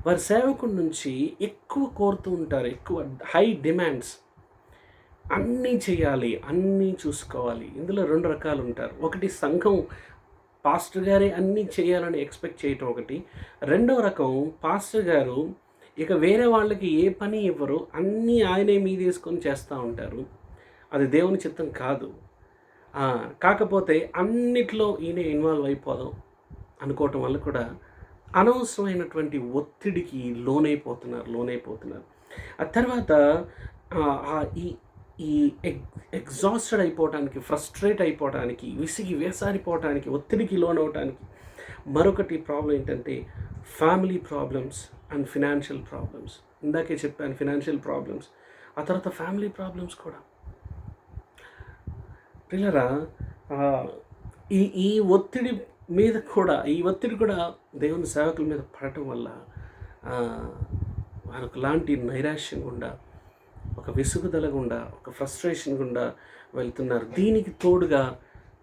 వారి సేవకుడి నుంచి ఎక్కువ కోరుతూ ఉంటారు, ఎక్కువ హై డిమాండ్స్. అన్నీ చేయాలి, అన్నీ చూసుకోవాలి. ఇందులో 2 రకాలు ఉంటారు. ఒకటి, సంఘం పాస్టర్ గారే అన్నీ చేయాలని ఎక్స్పెక్ట్ చేయటం ఒకటి. రెండవ రకం, పాస్టర్ గారు ఇక వేరే వాళ్ళకి ఏ పని ఇవ్వరు, అన్నీ ఆయనే మీదేసుకొని చేస్తూ ఉంటారు. అది దేవుని చిత్తం కాదు. కాకపోతే అన్నిట్లో ఈయనే ఇన్వాల్వ్ అయిపోదాం అనుకోవటం వల్ల కూడా అనవసరమైనటువంటి ఒత్తిడికి లోనైపోతున్నారు. ఆ తర్వాత ఈ ఎగ్జాస్టెడ్ అయిపోవటానికి, ఫ్రస్ట్రేట్ అయిపోవటానికి, విసిగి వేసారిపోవటానికి, ఒత్తిడికి లోనవటానికి మరొకటి ప్రాబ్లం ఏంటంటే, family problems and financial problems. ఇందాకే చెప్పాను ఫినాన్షియల్ ప్రాబ్లమ్స్, ఆ తర్వాత ఫ్యామిలీ ప్రాబ్లమ్స్ కూడా. పిల్లరా, ఈ ఒత్తిడి కూడా దేవుని సేవకుల మీద పడటం వల్ల వారికి లాంటి నైరాశ్యం గుండా, ఒక విసుగుదల గుండా, ఒక ఫ్రస్ట్రేషన్ గుండా వెళ్తున్నారు. దీనికి తోడుగా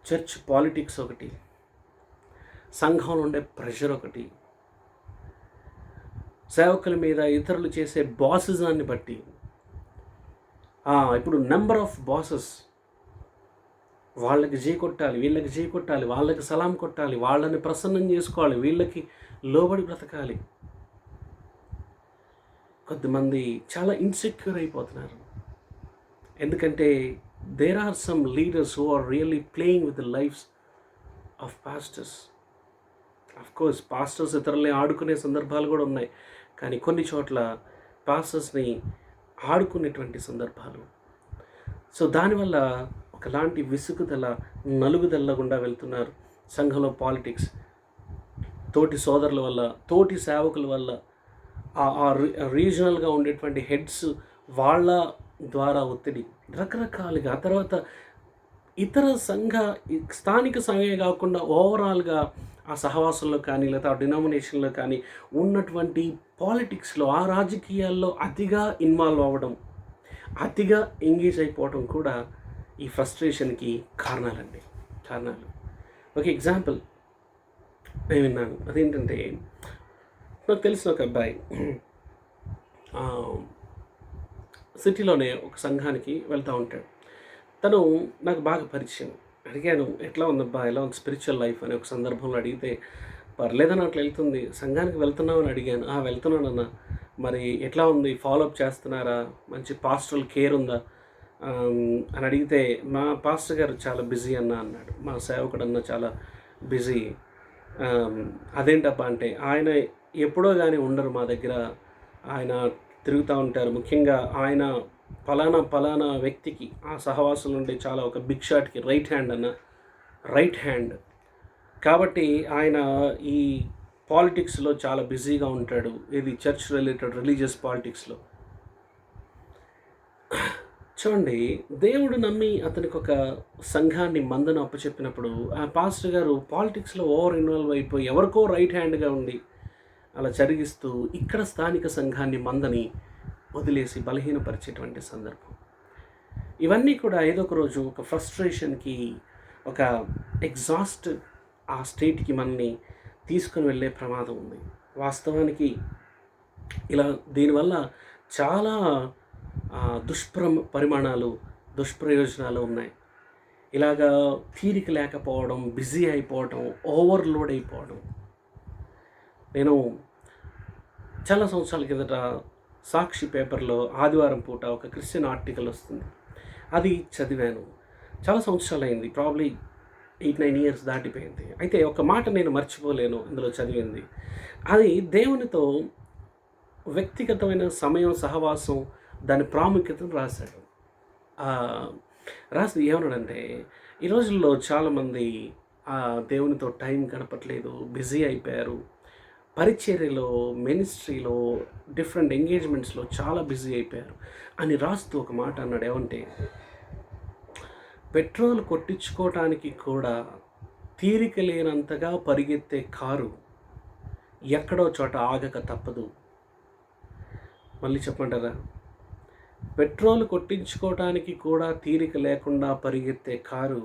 చర్చ్ పాలిటిక్స్ ఒకటి, సంఘంలో ఉండే ప్రెషర్ ఒకటి, సేవకుల మీద ఇతరులు చేసే బాసిజాన్ని బట్టి, ఇప్పుడు నెంబర్ ఆఫ్ బాసెస్, వాళ్ళకి జై కొట్టాలి, వీళ్ళకి జై కొట్టాలి, వాళ్ళకి సలాం కొట్టాలి, వాళ్ళని ప్రసన్నం చేసుకోవాలి, వీళ్ళకి లోబడి బ్రతకాలి. కొద్దిమంది చాలా ఇన్సెక్యూర్ అయిపోతున్నారు. ఎందుకంటే there are some leaders who are really playing with the lives of pastors. Of course pastors ఇతరులని ఆడుకునే సందర్భాలు కూడా ఉన్నాయి. కానీ కొన్ని చోట్ల పాస్టర్స్ని ఆడుకునేటువంటి సందర్భాలు. సో దానివల్ల ఒకలాంటి విసుగుదల, నలుగుదల గుండా వెళ్తున్నారు. సంఘంలో పాలిటిక్స్, తోటి సోదరుల వల్ల, తోటి సేవకుల వల్ల, రీజనల్గా ఉండేటువంటి హెడ్స్ వాళ్ళ ద్వారా ఒత్తిడి రకరకాలుగా, తర్వాత ఇతర స్థానిక సంఘమే కాకుండా ఓవరాల్గా ఆ సహవాసంలో కానీ లేదా ఆ డినామినేషన్లో కానీ ఉన్నటువంటి పాలిటిక్స్లో, ఆ రాజకీయాల్లో అతిగా ఇన్వాల్వ్ అవ్వడం, అతిగా ఎంగేజ్ అయిపోవడం కూడా ఈ ఫ్రస్ట్రేషన్కి కారణాలు. ఒక ఎగ్జాంపుల్ నేను విన్నాను. అదేంటంటే, నాకు తెలిసిన ఒక అబ్బాయి సిటీలోనే ఒక సంఘానికి వెళ్తూ ఉంటాడు. తను నాకు బాగా పరిచయం. అడిగాను, ఎట్లా ఉందబ్బా, ఎలా ఉంది స్పిరిచువల్ లైఫ్ అని ఒక సందర్భంలో అడిగితే, పర్లేదని అట్లా వెళ్తుంది. సంఘానికి వెళ్తున్నావు అని అడిగాను. వెళ్తున్నానన్న. మరి ఎట్లా ఉంది, ఫాలోఅప్ చేస్తున్నారా, మంచి పాస్టరల్ కేర్ ఉందా అని అడిగితే, మా పాస్టర్ గారు చాలా బిజీ అన్నాడు. మా సేవకుడన్న చాలా బిజీ. అదేంటబ్బా అంటే, ఆయన ఎప్పుడో కానీ ఉండరు మా దగ్గర, ఆయన తిరుగుతూ ఉంటారు. ముఖ్యంగా ఆయన పలానా వ్యక్తికి ఆ సహవాసం నుండి చాలా ఒక బిగ్ షాట్కి రైట్ హ్యాండ్ కాబట్టి ఆయన ఈ పాలిటిక్స్లో చాలా బిజీగా ఉంటాడు. ఇది చర్చ్ రిలేటెడ్ రిలీజియస్ పాలిటిక్స్లో. చూడండి, దేవుడు నమ్మి అతనికి ఒక సంఘాన్ని, మందను అప్పచెప్పినప్పుడు ఆ పాస్టర్ గారు పాలిటిక్స్లో ఓవర్ ఇన్వాల్వ్ అయిపోయి ఎవరికో రైట్ హ్యాండ్గా ఉండి అలా జరిగిస్తూ ఇక్కడ స్థానిక సంఘాన్ని, మందని వదిలేసి బలహీనపరిచేటువంటి సందర్భం. ఇవన్నీ కూడా ఏదో ఒక రోజు ఒక ఫ్రస్ట్రేషన్కి, ఒక ఎగ్జాస్ట్ ఆ స్టేట్కి మనల్ని తీసుకుని వెళ్ళే ప్రమాదం ఉంది. వాస్తవానికి ఇలా దీనివల్ల చాలా దుష్ప్రయోజనాలు ఉన్నాయి. ఇలాగా తీరిక లేకపోవడం, బిజీ అయిపోవడం, ఓవర్లోడ్ అయిపోవడం. నేను చాలా సంవత్సరాల కిందట సాక్షి పేపర్లో ఆదివారం పూట ఒక క్రిస్టియన్ ఆర్టికల్ వస్తుంది. అది చదివాను. చాలా సంవత్సరాలు అయింది, ప్రాబ్లీ 8-9 years దాటిపోయింది. అయితే ఒక మాట నేను మర్చిపోలేను అందులో చదివింది. అది దేవునితో వ్యక్తిగతమైన సమయం, సహవాసం, దాని ప్రాముఖ్యతను రాశాడు. రాసి ఏమన్నాడంటే, ఈ రోజుల్లో చాలామంది దేవునితో టైం గడపట్లేదు, బిజీ అయిపోయారు, పరిచర్యలో, మినిస్ట్రీలో, డిఫరెంట్ ఎంగేజ్మెంట్స్లో చాలా బిజీ అయిపోయారు అని రాస్తూ ఒక మాట అన్నాడు. ఏమంటే, పెట్రోల్ కొట్టించుకోవటానికి కూడా తీరిక లేనంతగా పరిగెత్తే కారు ఎక్కడో చోట ఆగక తప్పదు. మళ్ళీ చెప్పమంటారా? పెట్రోల్ కొట్టించుకోవటానికి కూడా తీరిక లేకుండా పరిగెత్తే కారు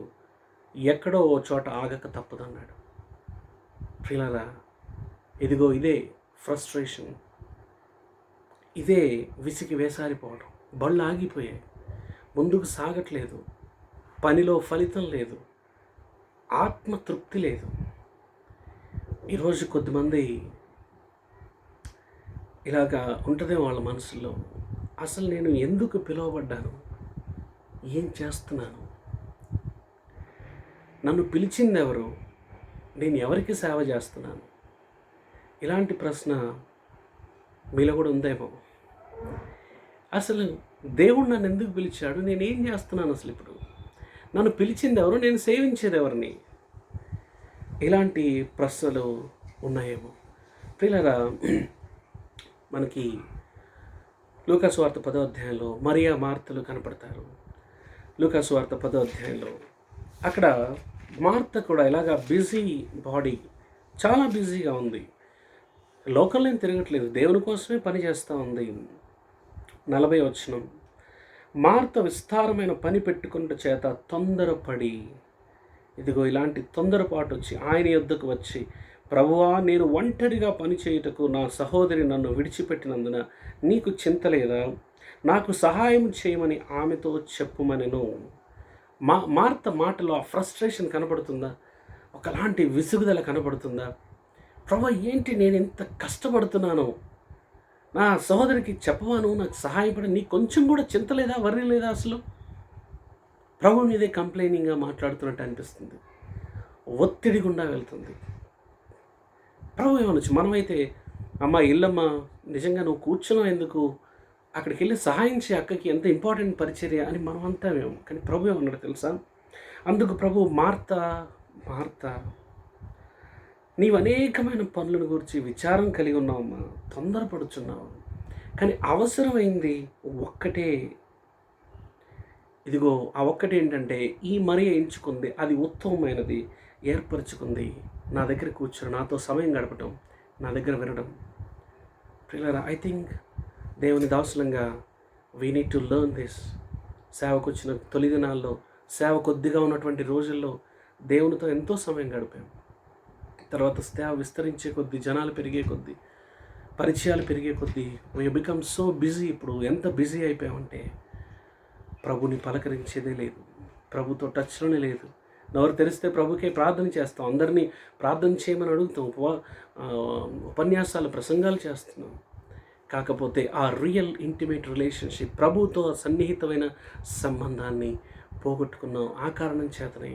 ఎక్కడో ఓ చోట ఆగక తప్పదన్నాడు. ప్రియులారా, ఇదిగో ఇదే ఫ్రస్ట్రేషన్, ఇదే విసిగి వేసారిపోవడం. బళ్ళు ఆగిపోయాయి, ముందుకు సాగట్లేదు, పనిలో ఫలితం లేదు, ఆత్మతృప్తి లేదు. ఈరోజు కొద్దిమంది ఇలాగా ఉంటుందే వాళ్ళ మనసులో, అసలు నేను ఎందుకు పిలువబడ్డాను, ఏం చేస్తున్నాను, నన్ను పిలిచింది ఎవరు, నేను ఎవరికి సేవ చేస్తున్నాను? ఇలాంటి ప్రశ్న మీలో కూడా ఉందేమో. అసలు దేవుడు నన్ను ఎందుకు పిలిచాడు, నేనేం చేస్తున్నాను, అసలు ఇప్పుడు నన్ను పిలిచింది ఎవరు, నేను సేవించేది ఎవరిని? ఇలాంటి ప్రశ్నలు ఉన్నాయేమో. ప్రియులారా, మనకి లూకాసు వార్త 10వ అధ్యాయంలో మరియా, మార్తలు కనపడతారు. లూకాసు వార్త 10వ అధ్యాయంలో అక్కడ మార్త కూడా ఇలాగా బిజీ బాడీ, చాలా బిజీగా ఉంది, లోకల్లో ఏం తిరగట్లేదు, దేవుని కోసమే పని చేస్తూ ఉంది. 40వ వచనం, మార్త విస్తారమైన పని పెట్టుకున్న చేత తొందరపడి, ఇదిగో ఇలాంటి తొందరపాటు వచ్చి ఆయన యొద్దకు వచ్చి, ప్రభువా, నేను ఒంటరిగా పని చేయుటకు నా సహోదరి నన్ను విడిచిపెట్టినందున నీకు చింత లేదా? నాకు సహాయం చేయమని ఆమెతో చెప్పుమనెను. మార్త మాటలో ఆ ఫ్రస్ట్రేషన్ కనబడుతుందా? ఒకలాంటి విసుగుదల కనబడుతుందా? ప్రభువా, ఏంటి నేను ఎంత కష్టపడుతున్నాను, నా సహోదరికి చెప్పవాను, నాకు సహాయపడి, నీకు కొంచెం కూడా చింత లేదా, వర్రీ లేదా? అసలు ప్రభు మీదే కంప్లైనింగ్గా మాట్లాడుతున్నట్టు అనిపిస్తుంది, ఒత్తిడి గుండా వెళ్తుంది. ప్రభు ఏమనొచ్చు, మనమైతే అమ్మ ఇల్లమ్మ, నిజంగా నువ్వు కూర్చున్నావు ఎందుకు, అక్కడికి వెళ్ళి సహాయం చేయ అక్కకి ఎంత ఇంపార్టెంట్ పరిచర్య అని మనం అంతా మేము. కానీ ప్రభు ఏమన్నాడు తెలుసా? అందుకు ప్రభు, మార్తా మార్తా, నీవు అనేకమైన పనులను గురించి విచారం కలిగి ఉన్నావమ్మా, తొందరపడుచున్నావు, కానీ అవసరమైంది ఒక్కటే. ఇదిగో ఆ ఒక్కటి ఏంటంటే, ఈ మరి ఎంచుకుంది, అది ఉత్తమమైనది ఏర్పరచుకుంది, నా దగ్గర కూర్చొని నాతో సమయం గడపటం, నా దగ్గర వినడం. ప్రియులారా, ఐ థింక్ దేవుని దాసులంగా we need to learn this. సేవకు వచ్చిన తొలి దినాల్లో, సేవ కొద్దిగా ఉన్నటువంటి రోజుల్లో దేవునితో ఎంతో సమయం గడిపాం. తర్వాత సేవ విస్తరించే కొద్దీ, జనాలు పెరిగే కొద్దీ, పరిచయాలు పెరిగే కొద్దీ వీ బికమ్ సో బిజీ. ఇప్పుడు ఎంత బిజీ అయిపోయామంటే ప్రభుని పలకరించేదే లేదు, ప్రభుతో టచ్లోనే లేదు. నోరు తెరిస్తే ప్రభుకే ప్రార్థన చేస్తాం, అందరినీ ప్రార్థన చేయమని అడుగుతాం, ఉపన్యాసాలు, ప్రసంగాలు చేస్తున్నాం. కాకపోతే ఆ రియల్ ఇంటిమేట్ రిలేషన్షిప్, ప్రభుతో సన్నిహితమైన సంబంధాన్ని పోగొట్టుకున్నాం. ఆ కారణం చేతనే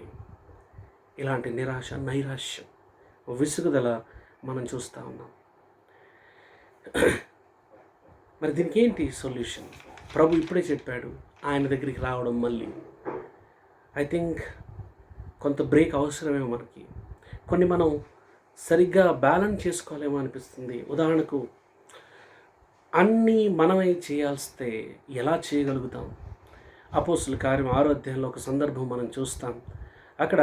ఇలాంటి నిరాశ, నైరాశ్యం, విసుగుదల మనం చూస్తూ ఉన్నాం. మరి దీనికి ఏంటి సొల్యూషన్? ప్రభు ఇప్పుడే చెప్పాడు, ఆయన దగ్గరికి రావడం. మళ్ళీ ఐ థింక్ కొంత బ్రేక్ అవసరమేమో మనకి. కొన్ని మనం సరిగ్గా బ్యాలెన్స్ చేసుకోలేమో అనిపిస్తుంది. ఉదాహరణకు, అన్నీ మనమే చేయాల్స్తే ఎలా చేయగలుగుతాం? అపోస్తుల కార్యం 6వ అధ్యాయంలో ఒక సందర్భం మనం చూస్తాం. అక్కడ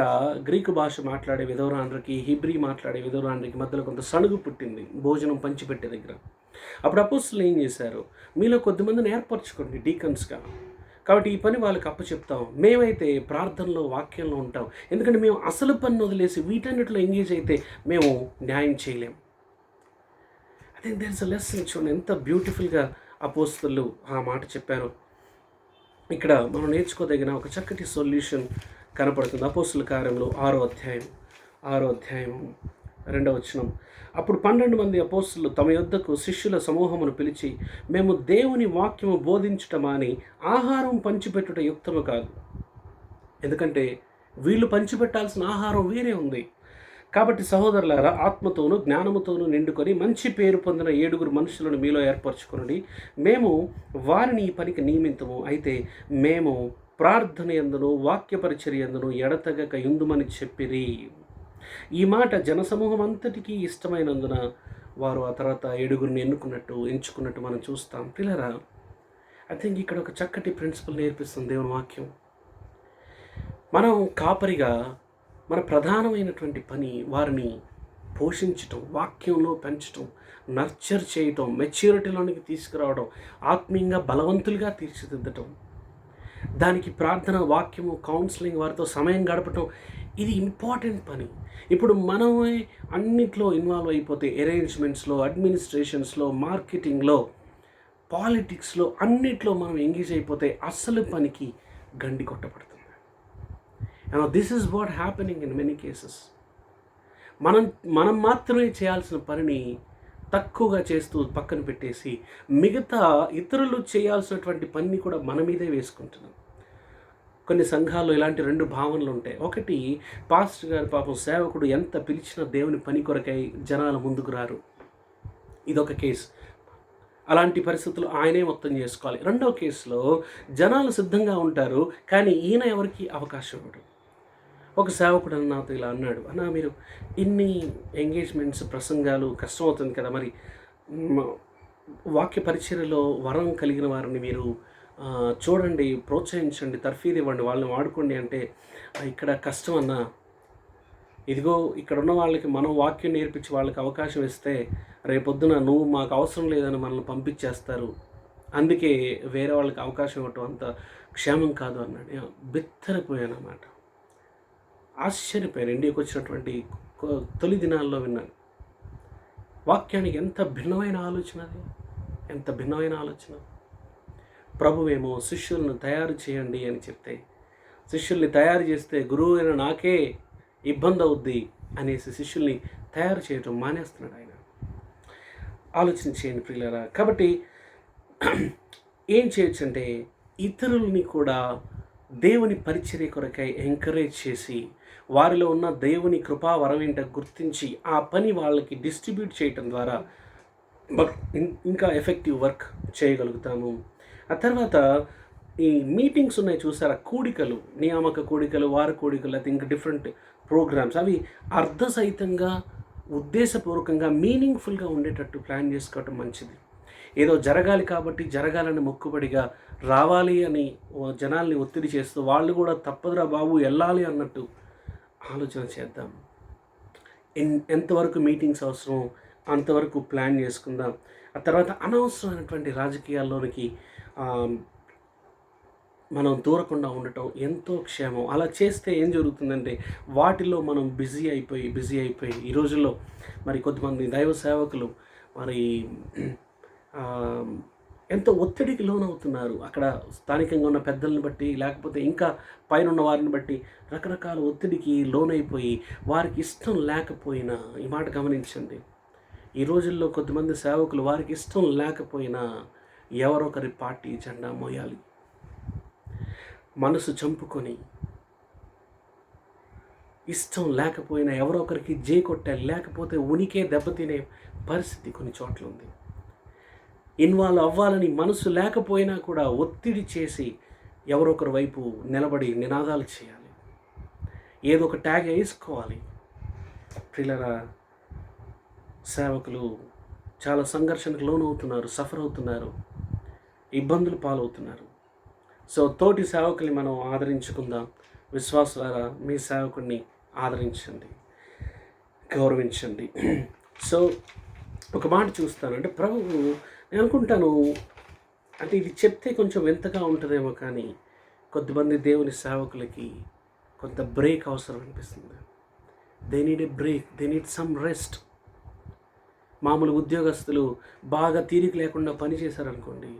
గ్రీకు భాష మాట్లాడే విధవరాండ్రకి, హిబ్రీ మాట్లాడే విధవరాండ్రకి మధ్యలో కొంత సణుగు పుట్టింది భోజనం పంచిపెట్టే దగ్గర. అప్పుడు అపోస్తులు ఏం చేశారు? మీలో కొద్దిమందిని ఏర్పరచుకోండి డీకన్స్గా, కాబట్టి ఈ పని వాళ్ళకి అప్పచెప్తాం, మేమైతే ప్రార్థనలో, వాక్యంలో ఉంటాం. ఎందుకంటే మేము అసలు పని వదిలేసి వీటన్నిటిలో ఎంగేజ్ అయితే మేము న్యాయం చేయలేం. I think there is a lesson. చూడండి ఎంత బ్యూటిఫుల్గా అపోస్తులు ఆ మాట చెప్పారు. ఇక్కడ మనం నేర్చుకోదగిన ఒక చక్కటి సొల్యూషన్ కనపడుతుంది. అపోస్తుల కార్యంలో 6వ అధ్యాయం 2వ వచనం. అప్పుడు 12 మంది అపోస్తులు తమ యొద్దకు శిష్యుల సమూహమును పిలిచి, మేము దేవుని వాక్యము బోధించటమాని ఆహారం పంచిపెట్టుట యుక్తము కాదు. ఎందుకంటే వీళ్ళు పంచిపెట్టాల్సిన ఆహారం వేరే ఉంది. కాబట్టి సహోదరులారా, ఆత్మతోనూ జ్ఞానముతోనూ నిండుకొని మంచి పేరు పొందిన 7 మనుషులను మీలో ఏర్పరచుకునండి. మేము వారిని ఈ పనికి నియమితము. అయితే మేము ప్రార్థన యందును వాక్య పరిచర్య యందును ఎడతెగక యుందుమని చెప్పిరి. ఈ మాట జనసమూహం అంతటికీ ఇష్టమైనందున వారు ఆ తర్వాత 7 ఎంచుకున్నట్టు మనం చూస్తాం. పిల్లరా, ఐ థింక్ ఇక్కడ ఒక చక్కటి ప్రిన్సిపల్ నేర్పిస్తుంది దేవుని వాక్యం. మనం కాపరిగా మన ప్రధానమైనటువంటి పని వారిని పోషించటం, వాక్యంలో పెంచటం, నర్చర్ చేయటం, మెచ్యూరిటీలోనికి తీసుకురావడం, ఆత్మీయంగా బలవంతులుగా తీర్చిదిద్దటం. దానికి ప్రార్థన, వాక్యము, కౌన్సిలింగ్, వారితో సమయం గడపటం, ఇది ఇంపార్టెంట్ పని. ఇప్పుడు మనమే అన్నిట్లో ఇన్వాల్వ్ అయిపోతే, అరేంజ్మెంట్స్లో, అడ్మినిస్ట్రేషన్స్లో, మార్కెటింగ్లో, పాలిటిక్స్లో, అన్నిట్లో మనం ఎంగేజ్ అయిపోతే అసలు పనికి గండి కొట్టబడుతుంది. This is what happening in many cases. మనం మాత్రమే చేయాల్సిన పనిని తక్కువగా చేస్తూ పక్కన పెట్టేసి మిగతా ఇతరులు చేయాల్సినటువంటి పని కూడా మన మీదే వేసుకుంటున్నాం. కొన్ని సంఘాల్లో ఇలాంటి 2 భావనలు ఉంటాయి. ఒకటి, పాస్టర్ గారు పాపం సేవకుడు ఎంత పిలిచినా దేవుని పని కొరకై జనాల ముందుకు రారు. ఇదొక కేసు. అలాంటి పరిస్థితులు ఆయనే మొత్తం చేసుకోవాలి. రెండవ కేసులో జనాలు సిద్ధంగా ఉంటారు, కానీ ఈయన ఎవరికి అవకాశం ఇవ్వడు. ఒక సేవకుడు నాతో ఇలా అన్నాడు, అన్నా మీరు ఇన్ని ఎంగేజ్మెంట్స్, ప్రసంగాలు కష్టం అవుతుంది కదా, మరి వాక్య పరిచర్యలో వరం కలిగిన వారిని మీరు చూడండి, ప్రోత్సహించండి, తర్ఫీదు ఇవ్వండి, వాళ్ళని వాడుకోండి అంటే, ఇక్కడ కష్టం అన్నా, ఇదిగో ఇక్కడ ఉన్న వాళ్ళకి మనం వాక్యం నేర్పించి వాళ్ళకి అవకాశం ఇస్తే రేపొద్దున నువ్వు మాకు అవసరం లేదని మనల్ని పంపించేస్తారు, అందుకే వేరే వాళ్ళకి అవకాశం ఇవ్వటం అంత క్షేమం కాదు అన్నాడు. బిత్తరపోయాను అన్నమాట. ఆశ్చర్యపోయాను. ఇండియాకి వచ్చినటువంటి తొలి దినాల్లో విన్నాను. వాక్యానికి ఎంత భిన్నమైన ఆలోచన, అది ఎంత భిన్నమైన ఆలోచన. ప్రభువేమో శిష్యులను తయారు చేయండి అని చెప్తే, శిష్యుల్ని తయారు చేస్తే గురువు అయిన నాకే ఇబ్బంది అవుద్ది అనేసి శిష్యుల్ని తయారు చేయటం మానేస్తున్నాడు ఆయన. ఆలోచన చేయండి ప్రియులారా. కాబట్టి ఏం చేయొచ్చు అంటే, ఇతరుల్ని కూడా దేవుని పరిచర్య కొరకై ఎంకరేజ్ చేసి, వారిలో ఉన్న దేవుని కృపా వరమేంట గుర్తించి ఆ పని వాళ్ళకి డిస్ట్రిబ్యూట్ చేయటం ద్వారా ఇంకా ఎఫెక్టివ్ వర్క్ చేయగలుగుతాము. ఆ తర్వాత ఈ మీటింగ్స్ ఉన్నాయి చూసారా, కూడికలు, నియామక కూడికలు, వార కూడికలు, లేకపోతే ఇంకా డిఫరెంట్ ప్రోగ్రామ్స్, అవి అర్థసహితంగా ఉద్దేశపూర్వకంగా మీనింగ్ఫుల్గా ఉండేటట్టు ప్లాన్ చేసుకోవటం మంచిది. ఏదో జరగాలి కాబట్టి జరగాలని మొక్కుబడిగా రావాలి అని జనాల్ని ఒత్తిడి చేస్తూ వాళ్ళు కూడా తప్పదురా బాబు వెళ్ళాలి అన్నట్టు ఆలోచన చేద్దాం. ఎంతవరకు మీటింగ్స్ అవసరం అంతవరకు ప్లాన్ చేసుకుందాం. ఆ తర్వాత అనవసరమైనటువంటి రాజకీయాల్లోనికి మనం దూరకుండా ఉండటం ఎంతో క్షేమం. అలా చేస్తే ఏం జరుగుతుందంటే వాటిలో మనం బిజీ అయిపోయి ఈ రోజుల్లో మరి కొంతమంది దైవ సేవకులు మరి ఎంతో ఒత్తిడికి లోనవుతున్నారు. అక్కడ స్థానికంగా ఉన్న పెద్దలను బట్టి, లేకపోతే ఇంకా పైన ఉన్న వారిని బట్టి రకరకాల ఒత్తిడికి లోనైపోయి వారికి ఇష్టం లేకపోయినా, ఈ మాట గమనించండి, ఈ రోజుల్లో కొద్దిమంది సేవకులు వారికి ఇష్టం లేకపోయినా ఎవరొకరి పార్టీ జెండా మోయాలి. మనసు చంపుకొని ఇష్టం లేకపోయినా ఎవరో ఒకరికి జై కొట్టాలి, లేకపోతే ఉనికే దెబ్బతినే పరిస్థితి కొన్ని చోట్ల ఉంది. ఇన్వాల్వ్ అవ్వాలని మనసు లేకపోయినా కూడా ఒత్తిడి చేసి ఎవరొకరి వైపు నిలబడి నినాదాలు చేయాలి, ఏదో ఒక ట్యాగ్ వేసుకోవాలి. ప్రియులారా, సేవకులు చాలా సంఘర్షణకు లోనవుతున్నారు, సఫర్ అవుతున్నారు, ఇబ్బందులు పాలవుతున్నారు. సో తోటి సేవకుల్ని మనం ఆదరించుకుందాం. విశ్వాసులారా, మీ సేవకుడిని ఆదరించండి, గౌరవించండి. సో ఒక మాట చూస్తాను, అంటే ప్రభువు, నేను అనుకుంటాను, అంటే ఇది చెప్తే కొంచెం వింతగా ఉంటుందేమో, కానీ కొద్దిమంది దేవుని సేవకులకి కొంత బ్రేక్ అవసరం అనిపిస్తుంది. They need a break, they need some rest. మామూలు ఉద్యోగస్తులు బాగా తీరిక లేకుండా పని చేశారనుకోండి,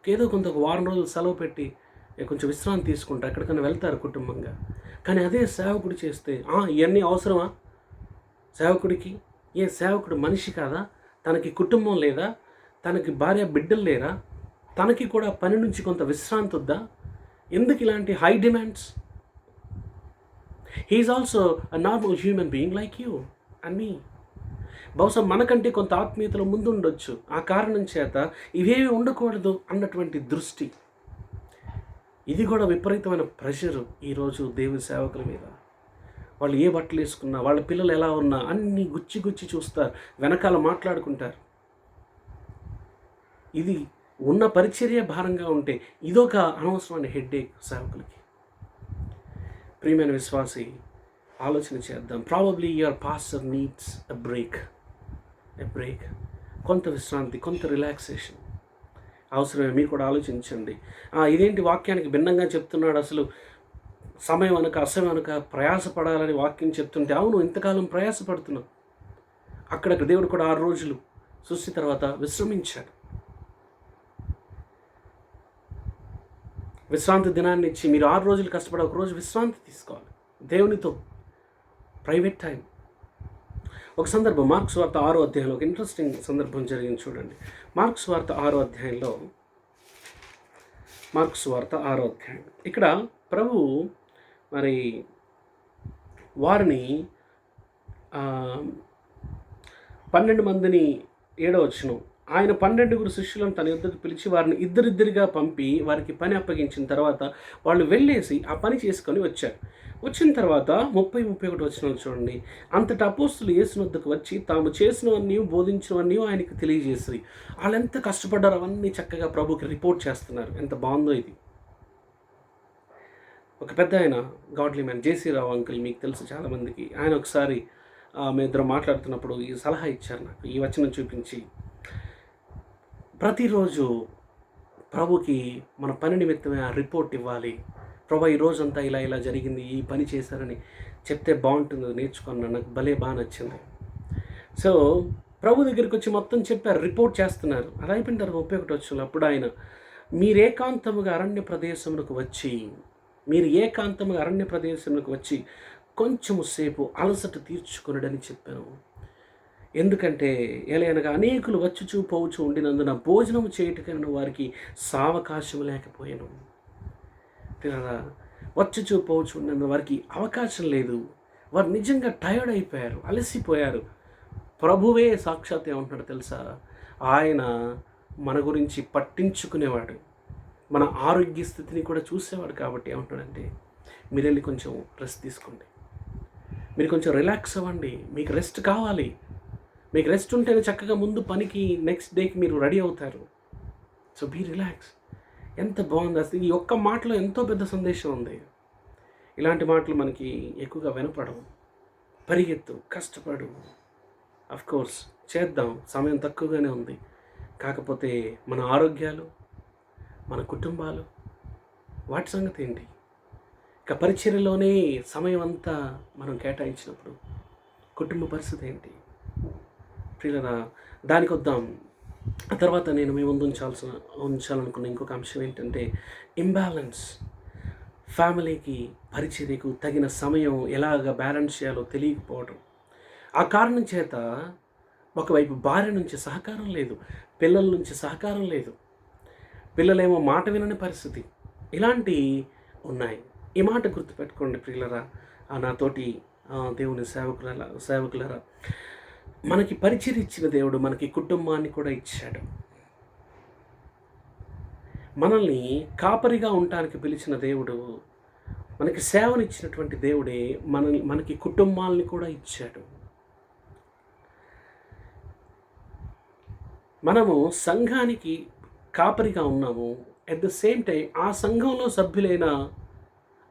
ఏదో కొంత ఒక వారం రోజులు సెలవు పెట్టి కొంచెం విశ్రాంతి తీసుకుంటారు, ఎక్కడికైనా వెళ్తారు కుటుంబంగా. కానీ అదే సేవకుడు చేస్తే ఇవన్నీ అవసరమా సేవకుడికి? ఏ సేవకుడు మనిషి కాదా? తనకి కుటుంబం లేదా? తనకి భార్య బిడ్డలు లేరా? తనకి కూడా పని నుంచి కొంత విశ్రాంతి వద్దా? ఎందుకు ఇలాంటి high demands? He's also a normal human being like you and me. బహుశా మనకంటే కొంత ఆత్మీయతలో ముందు ఉండొచ్చు. ఆ కారణం చేత ఇవేవి ఉండకూడదు అన్నటువంటి దృష్టి, ఇది కూడా విపరీతమైన ప్రెషరు ఈరోజు దేవుని సేవకుల మీద. వాళ్ళు ఏ బట్టలు వేసుకున్నా, వాళ్ళ పిల్లలు ఎలా ఉన్నా అన్నీ గుచ్చి చూస్తారు, వెనకాల మాట్లాడుకుంటారు. ఇది ఉన్న పరిచర్య భారంగా ఉంటే ఇదొక అనవసరమైన హెడ్ఏక్ సేవకులకి. ప్రియమైన విశ్వాసి, ఆలోచన చేద్దాం. Probably your pastor needs a break, కొంత విశ్రాంతి, కొంత రిలాక్సేషన్ అవసరమే. మీరు కూడా ఆలోచించండి. ఇదేంటి వాక్యానికి భిన్నంగా చెప్తున్నాడు, అసలు సమయం అనక అసమయం అనక ప్రయాసపడాలని వాక్యం చెప్తుంటే, అవును, ఇంతకాలం ప్రయాసపడుతున్నాం. అక్కడక్కడ దేవుడు కూడా 6 రోజులు సృష్టి తర్వాత విశ్రమించాడు. విశ్రాంతి దినాన్ని ఇచ్చి మీరు 6 రోజులు కష్టపడి 1 రోజు విశ్రాంతి తీసుకోవాలి, దేవునితో ప్రైవేట్ టైం. ఒక సందర్భం మార్క్స్ వార్త 6వ అధ్యాయంలో ఒక ఇంట్రెస్టింగ్ సందర్భం జరిగింది, చూడండి. మార్క్స్ వార్త 6వ అధ్యాయంలో, మార్క్స్ వార్త 6వ అధ్యాయం, ఇక్కడ ప్రభువు మరి వారిని 12 మందిని, 7వ వచనం, ఆయన 12 శిష్యులను తన యొద్దకు పిలిచి వారిని ఇద్దరిద్దరిగా పంపి వారికి పని అప్పగించిన తర్వాత వాళ్ళు వెళ్ళేసి ఆ పని చేసుకొని వచ్చారు. వచ్చిన తర్వాత 30-31 వచనాలు చూడండి. అంతటా అపోస్తులు యేసు వద్దకు వచ్చి తాము చేసినవన్నీ బోధించినవన్నీ ఆయనకు తెలియజేసి, వాళ్ళు ఎంత కష్టపడ్డారు అవన్నీ చక్కగా ప్రభుకి రిపోర్ట్ చేస్తున్నారు. ఎంత బాగుందో ఇది. ఒక పెద్ద ఆయన, గాడ్లీ మ్యాన్, జేసీ రావు అంకుల్, మీకు తెలుసు చాలామందికి. ఆయన ఒకసారి మీ ఇద్దరు మాట్లాడుతున్నప్పుడు ఈ సలహా ఇచ్చారు నాకు, ఈ వచనం చూపించి, ప్రతిరోజు ప్రభుకి మన పని నిమిత్తమే ఆ రిపోర్ట్ ఇవ్వాలి. ప్రభు ఈ రోజంతా ఇలా జరిగింది, ఈ పని చేశారని చెప్తే బాగుంటుంది, నేర్చుకున్నాను, నాకు బాగా నచ్చింది. సో ప్రభు దగ్గరికి వచ్చి మొత్తం చెప్పారు, రిపోర్ట్ చేస్తున్నారు. అలా అయిపోయిన తర్వాత 31 వచనంలో, అప్పుడు ఆయన మీరు ఏకాంతముగా అరణ్య ప్రదేశములకు వచ్చి కొంచెము సేపు అలసట తీర్చుకొనడని చెప్పాను. ఎందుకంటే ఏలైనగా అనేకులు వచ్చుచూ పోవచ్చు ఉండినందున భోజనము చేయుటకైన వారికి సావకాశం లేకపోయాను. వచ్చుచూ పోవచ్చు ఉండినందున వారికి అవకాశం లేదు. వారు నిజంగా టైర్డ్ అయిపోయారు, అలసిపోయారు. ప్రభువే సాక్షాత్ ఏమంటున్నాడు తెలుసా? ఆయన మన గురించి పట్టించుకునేవాడు. మన ఆరోగ్య స్థితిని కూడా చూసేవాడు కాబట్టి ఏమంటాడంటే, మీరు వెళ్ళి కొంచెం రెస్ట్ తీసుకోండి, మీరు కొంచెం రిలాక్స్ అవ్వండి, మీకు రెస్ట్ కావాలి, మీకు రెస్ట్ ఉంటేనే చక్కగా ముందు పనికి నెక్స్ట్ డేకి మీరు రెడీ అవుతారు. So be relax. ఎంత బాగుంది అసలు! ఈ ఒక్క మాటలో ఎంతో పెద్ద సందేశం ఉంది. ఇలాంటి మాటలు మనకి ఎక్కువగా వినపడవు. పరిగెత్తు, కష్టపడు, కోర్స్ చేద్దాం, సమయం తక్కువగానే ఉంది. కాకపోతే మన ఆరోగ్యాలు, మన కుటుంబాలు, వాటి సంగతి ఏంటి? ఇక పరిచర్యలోనే సమయం అంతా మనం కేటాయించినప్పుడు కుటుంబ పరిస్థితి ఏంటి? ప్రియులరా, దానికి వద్దాం. ఆ తర్వాత నేను మీ ముందు ఉంచాలనుకున్న ఇంకొక అంశం ఏంటంటే ఇంబ్యాలెన్స్. ఫ్యామిలీకి, పరిచర్యకు తగిన సమయం ఎలాగ బ్యాలెన్స్ చేయాలో తెలియకపోవడం. ఆ కారణం చేత ఒకవైపు భార్య నుంచి సహకారం లేదు, పిల్లల నుంచి సహకారం లేదు, పిల్లలేమో మాట వినని పరిస్థితి. ఇలాంటివి ఉన్నాయి. ఈ మాట గుర్తుపెట్టుకోండి ప్రియులరా, నాతోటి దేవుని సేవకులరా, మనకి పరిచర్య ఇచ్చిన దేవుడు మనకి కుటుంబాన్ని కూడా ఇచ్చాడు. మనల్ని కాపరిగా ఉండటానికి పిలిచిన దేవుడు, మనకి సేవనిచ్చినటువంటి దేవుడే మనకి కుటుంబాలని కూడా ఇచ్చాడు. మనము సంఘానికి కాపరిగా ఉన్నాము. అట్ ద సేమ్ టైం ఆ సంఘంలో సభ్యులైన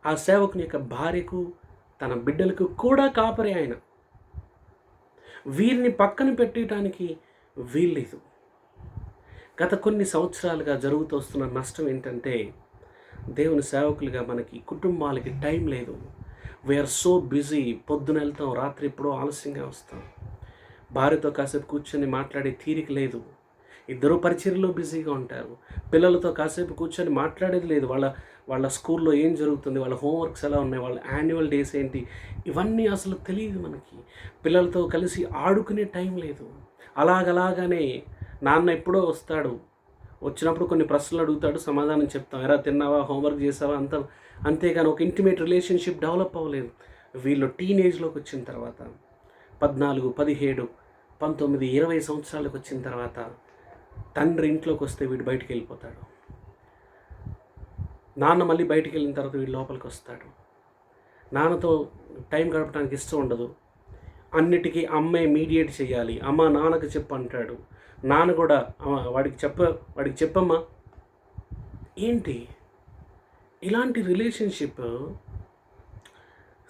ఆ సేవకుని యొక్క భార్యకు, తన బిడ్డలకు కూడా కాపరి ఆయన. వీరిని పక్కన పెట్టడానికి వీల్లేదు. గత కొన్ని సంవత్సరాలుగా జరుగుతూ వస్తున్న నష్టం ఏంటంటే, దేవుని సేవకులుగా మనకి కుటుంబాలకి టైం లేదు. We are so busy. పొద్దున వెళ్తాం, రాత్రి ఎప్పుడో ఆలస్యంగా వస్తాం. భార్యతో కాసేపు కూర్చొని మాట్లాడే తీరిక లేదు. ఇద్దరు పరిచర్యలో బిజీగా ఉంటారు. పిల్లలతో కాసేపు కూర్చొని మాట్లాడేది లేదు. వాళ్ళ స్కూల్లో ఏం జరుగుతుంది, వాళ్ళ హోంవర్క్స్ ఎలా ఉన్నాయి, వాళ్ళ యాన్యువల్ డేస్ ఏంటి, ఇవన్నీ అసలు తెలియదు మనకి. పిల్లలతో కలిసి ఆడుకునే టైం లేదు. అలాగనే నాన్న ఎప్పుడో వస్తాడు, వచ్చినప్పుడు కొన్ని ప్రశ్నలు అడుగుతాడు, సమాధానం చెప్తాం, ఎరా తిన్నావా, హోంవర్క్ చేసావా, అంతేగాని ఒక ఇంటిమేట్ రిలేషన్షిప్ డెవలప్ అవ్వలేదు. వీళ్ళు టీనేజ్లోకి వచ్చిన తర్వాత 14, 17, 19, 20 సంవత్సరాలకు వచ్చిన తర్వాత తండ్రి ఇంట్లోకి వస్తే వీడు బయటికి వెళ్ళిపోతాడు. నాన్న మళ్ళీ బయటికి వెళ్ళిన తర్వాత వీడు లోపలికి వస్తాడు. నాన్నతో టైం గడపడానికి ఇష్టం ఉండదు. అన్నిటికీ అమ్మే మీడియేట్ చేయాలి. అమ్మ నాన్నకు చెప్పు అంటాడు. నాన్న కూడా వాడికి చెప్పమ్మా. ఏంటి ఇలాంటి రిలేషన్షిప్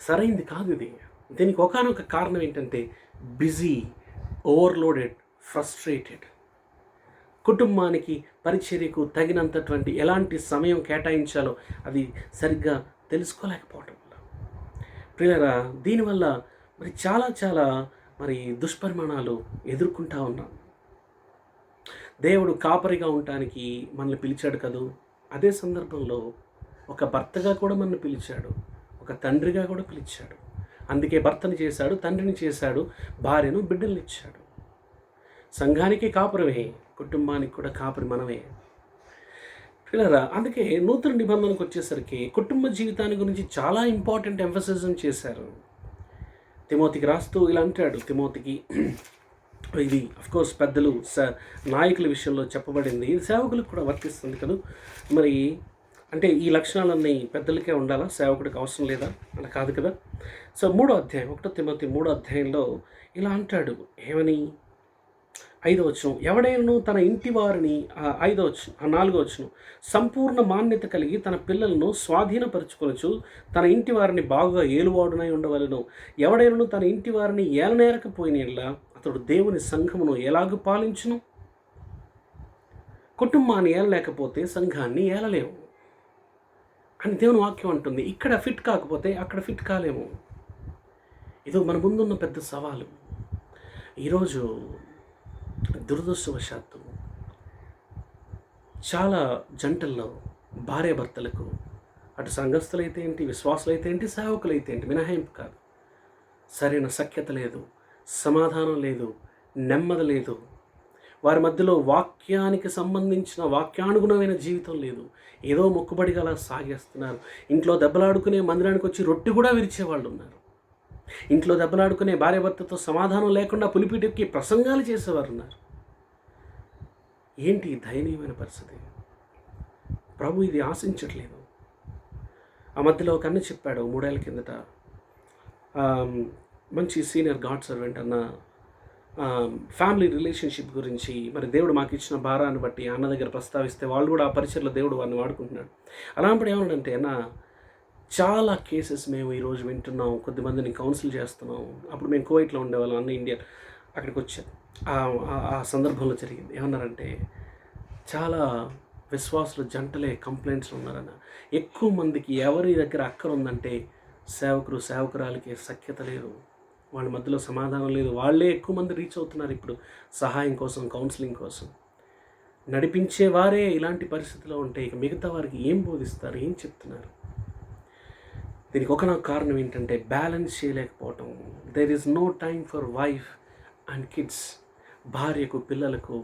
సరైంది కాదు ఇది. దీనికి ఒకానొక కారణం ఏంటంటే బిజీ, ఓవర్లోడెడ్, ఫ్రస్ట్రేటెడ్. కుటుంబానికి, పరిచర్యకు తగినంతటువంటి ఎలాంటి సమయం కేటాయించాలో అది సరిగ్గా తెలుసుకోలేకపోవటం వల్ల, ప్రియులారా, దీనివల్ల చాలా దుష్పరిమాణాలు ఎదుర్కొంటా ఉన్నాం. దేవుడు కాపరిగా ఉండటానికి మనల్ని పిలిచాడు కదూ. అదే సందర్భంలో ఒక భర్తగా కూడా మనల్ని పిలిచాడు, ఒక తండ్రిగా కూడా పిలిచాడు. అందుకే భర్తని చేశాడు, తండ్రిని చేశాడు, భార్యను, బిడ్డల్ని ఇచ్చాడు. సంఘానికి కాపరమే, కుటుంబానికి కూడా కాపరి మనమే. పిల్లరా, అందుకే నూతన నిబంధనకు వచ్చేసరికి కుటుంబ జీవితాన్ని గురించి చాలా ఇంపార్టెంట్ ఎంఫసిజం చేశారు. తిమోతికి రాస్తూ ఇలా అంటాడు. తిమోతికి ఇది అఫ్కోర్స్ పెద్దలు, నాయకుల విషయంలో చెప్పబడింది, ఇది సేవకులకు కూడా వర్తిస్తుంది కదా. మరి అంటే ఈ లక్షణాలన్నీ పెద్దలకే ఉండాలా, సేవకుడికి అవసరం లేదా అలా కాదు కదా. సో 3వ అధ్యాయం 1 తిమోతి 3వ అధ్యాయంలో ఇలా అంటాడు. ఏమని? 5వ వచనం, ఎవడైనా తన ఇంటి వారిని, 5వ వచనం, 4వ వచనం, సంపూర్ణ మాన్యత కలిగి తన పిల్లలను స్వాధీనపరచుకొనచ్చు తన ఇంటి వారిని బాగా ఏలువాడునై ఉండవలెను. ఎవడైనా తన ఇంటి వారిని ఏలనేరకపోయిన అతడు దేవుని సంఘమును ఎలాగూ పాలించును? కుటుంబాన్ని ఏలలేకపోతే సంఘాన్ని ఏలలేము అని దేవుని వాక్యం అంటుంది. ఇక్కడ ఫిట్ కాకపోతే అక్కడ ఫిట్ కాలేము. ఇది మన ముందున్న పెద్ద సవాలు. ఈరోజు దురదృష్టవశాత్తు చాలా జంటల్లో భార్యాభర్తలకు, అటు సంఘస్థులైతే ఏంటి, విశ్వాసులైతే ఏంటి, సేవకులైతే ఏంటి, మినహాయింపు కాదు, సరైన సఖ్యత లేదు, సమాధానం లేదు, నెమ్మది లేదు. వారి మధ్యలో వాక్యానికి సంబంధించిన వాక్యానుగుణమైన జీవితం లేదు. ఏదో మొక్కుబడిగా అలా సాగేస్తున్నారు. ఇంట్లో దెబ్బలాడుకునే మందిరానికి వచ్చి రొట్టె కూడా విరిచేవాళ్ళు ఉన్నారు. ఇంట్లో దెబ్బలాడుకునే భార్యాభర్తతో సమాధానం లేకుండా పులిపీటెక్కి ప్రసంగాలు చేసేవారు ఉన్నారు. ఏంటి దయనీయమైన పరిస్థితి? ప్రభు ఇది ఆశించట్లేదు. ఆ మధ్యలో ఒక అన్న చెప్పాడు 3 ఏళ్ల కిందట, మంచి సీనియర్ గాడ్ సర్వెంట్ అన్న, ఫ్యామిలీ రిలేషన్షిప్ గురించి మరి దేవుడు మాకు ఇచ్చిన భారాన్ని బట్టి అన్న దగ్గర ప్రస్తావిస్తే వాళ్ళు కూడా ఆ పరిచయలో దేవుడు వారిని వాడుకుంటున్నాడు. అలాంటి ఏమన్నాడంటే, అన్న చాలా కేసెస్ మేము ఈరోజు వింటున్నాం, కొద్దిమందిని కౌన్సిల్ చేస్తున్నాం. అప్పుడు మేము కువైట్లో ఉండేవాళ్ళం, అన్న ఇండియా అక్కడికి వచ్చారు. ఆ సందర్భంలో జరిగింది. ఏమన్నారంటే, చాలా విశ్వాసుల జంటలే కంప్లైంట్స్ ఉన్నారన్న. ఎక్కువ మందికి ఎవరి దగ్గర అక్కర ఉందంటే సేవకురు సేవకురాలకి సఖ్యత లేదు, వాళ్ళ మధ్యలో సమాధానం లేదు. వాళ్ళే ఎక్కువ మంది రీచ్ అవుతున్నారు ఇప్పుడు సహాయం కోసం, కౌన్సిలింగ్ కోసం. నడిపించేవారే ఇలాంటి పరిస్థితిలో ఉంటే ఇక మిగతా వారికి ఏం బోధిస్తారు, ఏం చెప్తున్నారు? దీనికి ఒకనొక కారణం ఏంటంటే బ్యాలెన్స్ చేయలేకపోవటం. There is no time for wife and kids. భార్యకు పిల్లలకు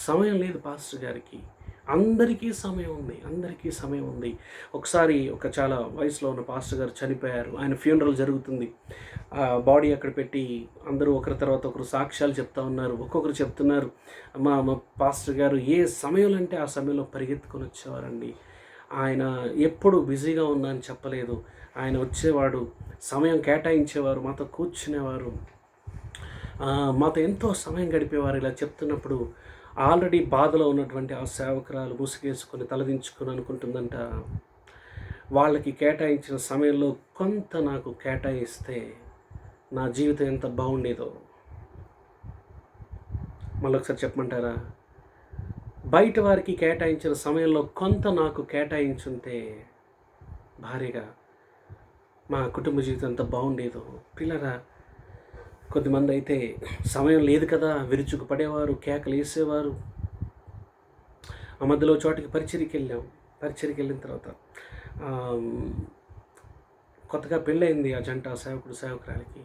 సమయం లేదు పాస్టర్ గారికి. అందరికీ సమయం ఉంది. ఒకసారి ఒక చాలా వయసులో ఉన్న పాస్టర్ గారు చనిపోయారు. ఆయన ఫ్యూనరల్ జరుగుతుంది. బాడీ అక్కడ పెట్టి అందరూ ఒకరి తర్వాత ఒకరు సాక్ష్యాలు చెప్తా ఉన్నారు. ఒక్కొక్కరు చెప్తున్నారు, మా పాస్టర్ గారు ఏ సమయంలో అంటే ఆ సమయంలో పరిగెత్తుకొని వచ్చేవారండి. ఆయన ఎప్పుడు బిజీగా ఉన్నా అని చెప్పలేదు. ఆయన వచ్చేవాడు, సమయం కేటాయించేవారు, మాతో కూర్చునేవారు, మాతో ఎంతో సమయం గడిపేవారు. ఇలా చెప్తున్నప్పుడు ఆల్రెడీ బాధలో ఉన్నటువంటి ఆ సేవకురాలు ముసుగేసుకొని తలదించుకొని అనుకుంటుందంట, వాళ్ళకి కేటాయించిన సమయంలో కొంత నాకు కేటాయిస్తే నా జీవితం ఎంత బాగుండేదో. మళ్ళొకసారి చెప్పమంటారా? బయట వారికి కేటాయించిన సమయంలో కొంత నాకు కేటాయించుంటే భారీగా మా కుటుంబ జీవితం ఎంత బాగుండేదో. పిల్లరా, కొద్దిమంది అయితే సమయం లేదు కదా విరుచుకు పడేవారు, కేకలు వేసేవారు. ఆ మధ్యలో చోటికి పరిచర్యకి వెళ్ళిన తర్వాత కొత్తగా పెళ్ళయింది ఆ జంట, సేవకుడు సేవకురాలికి.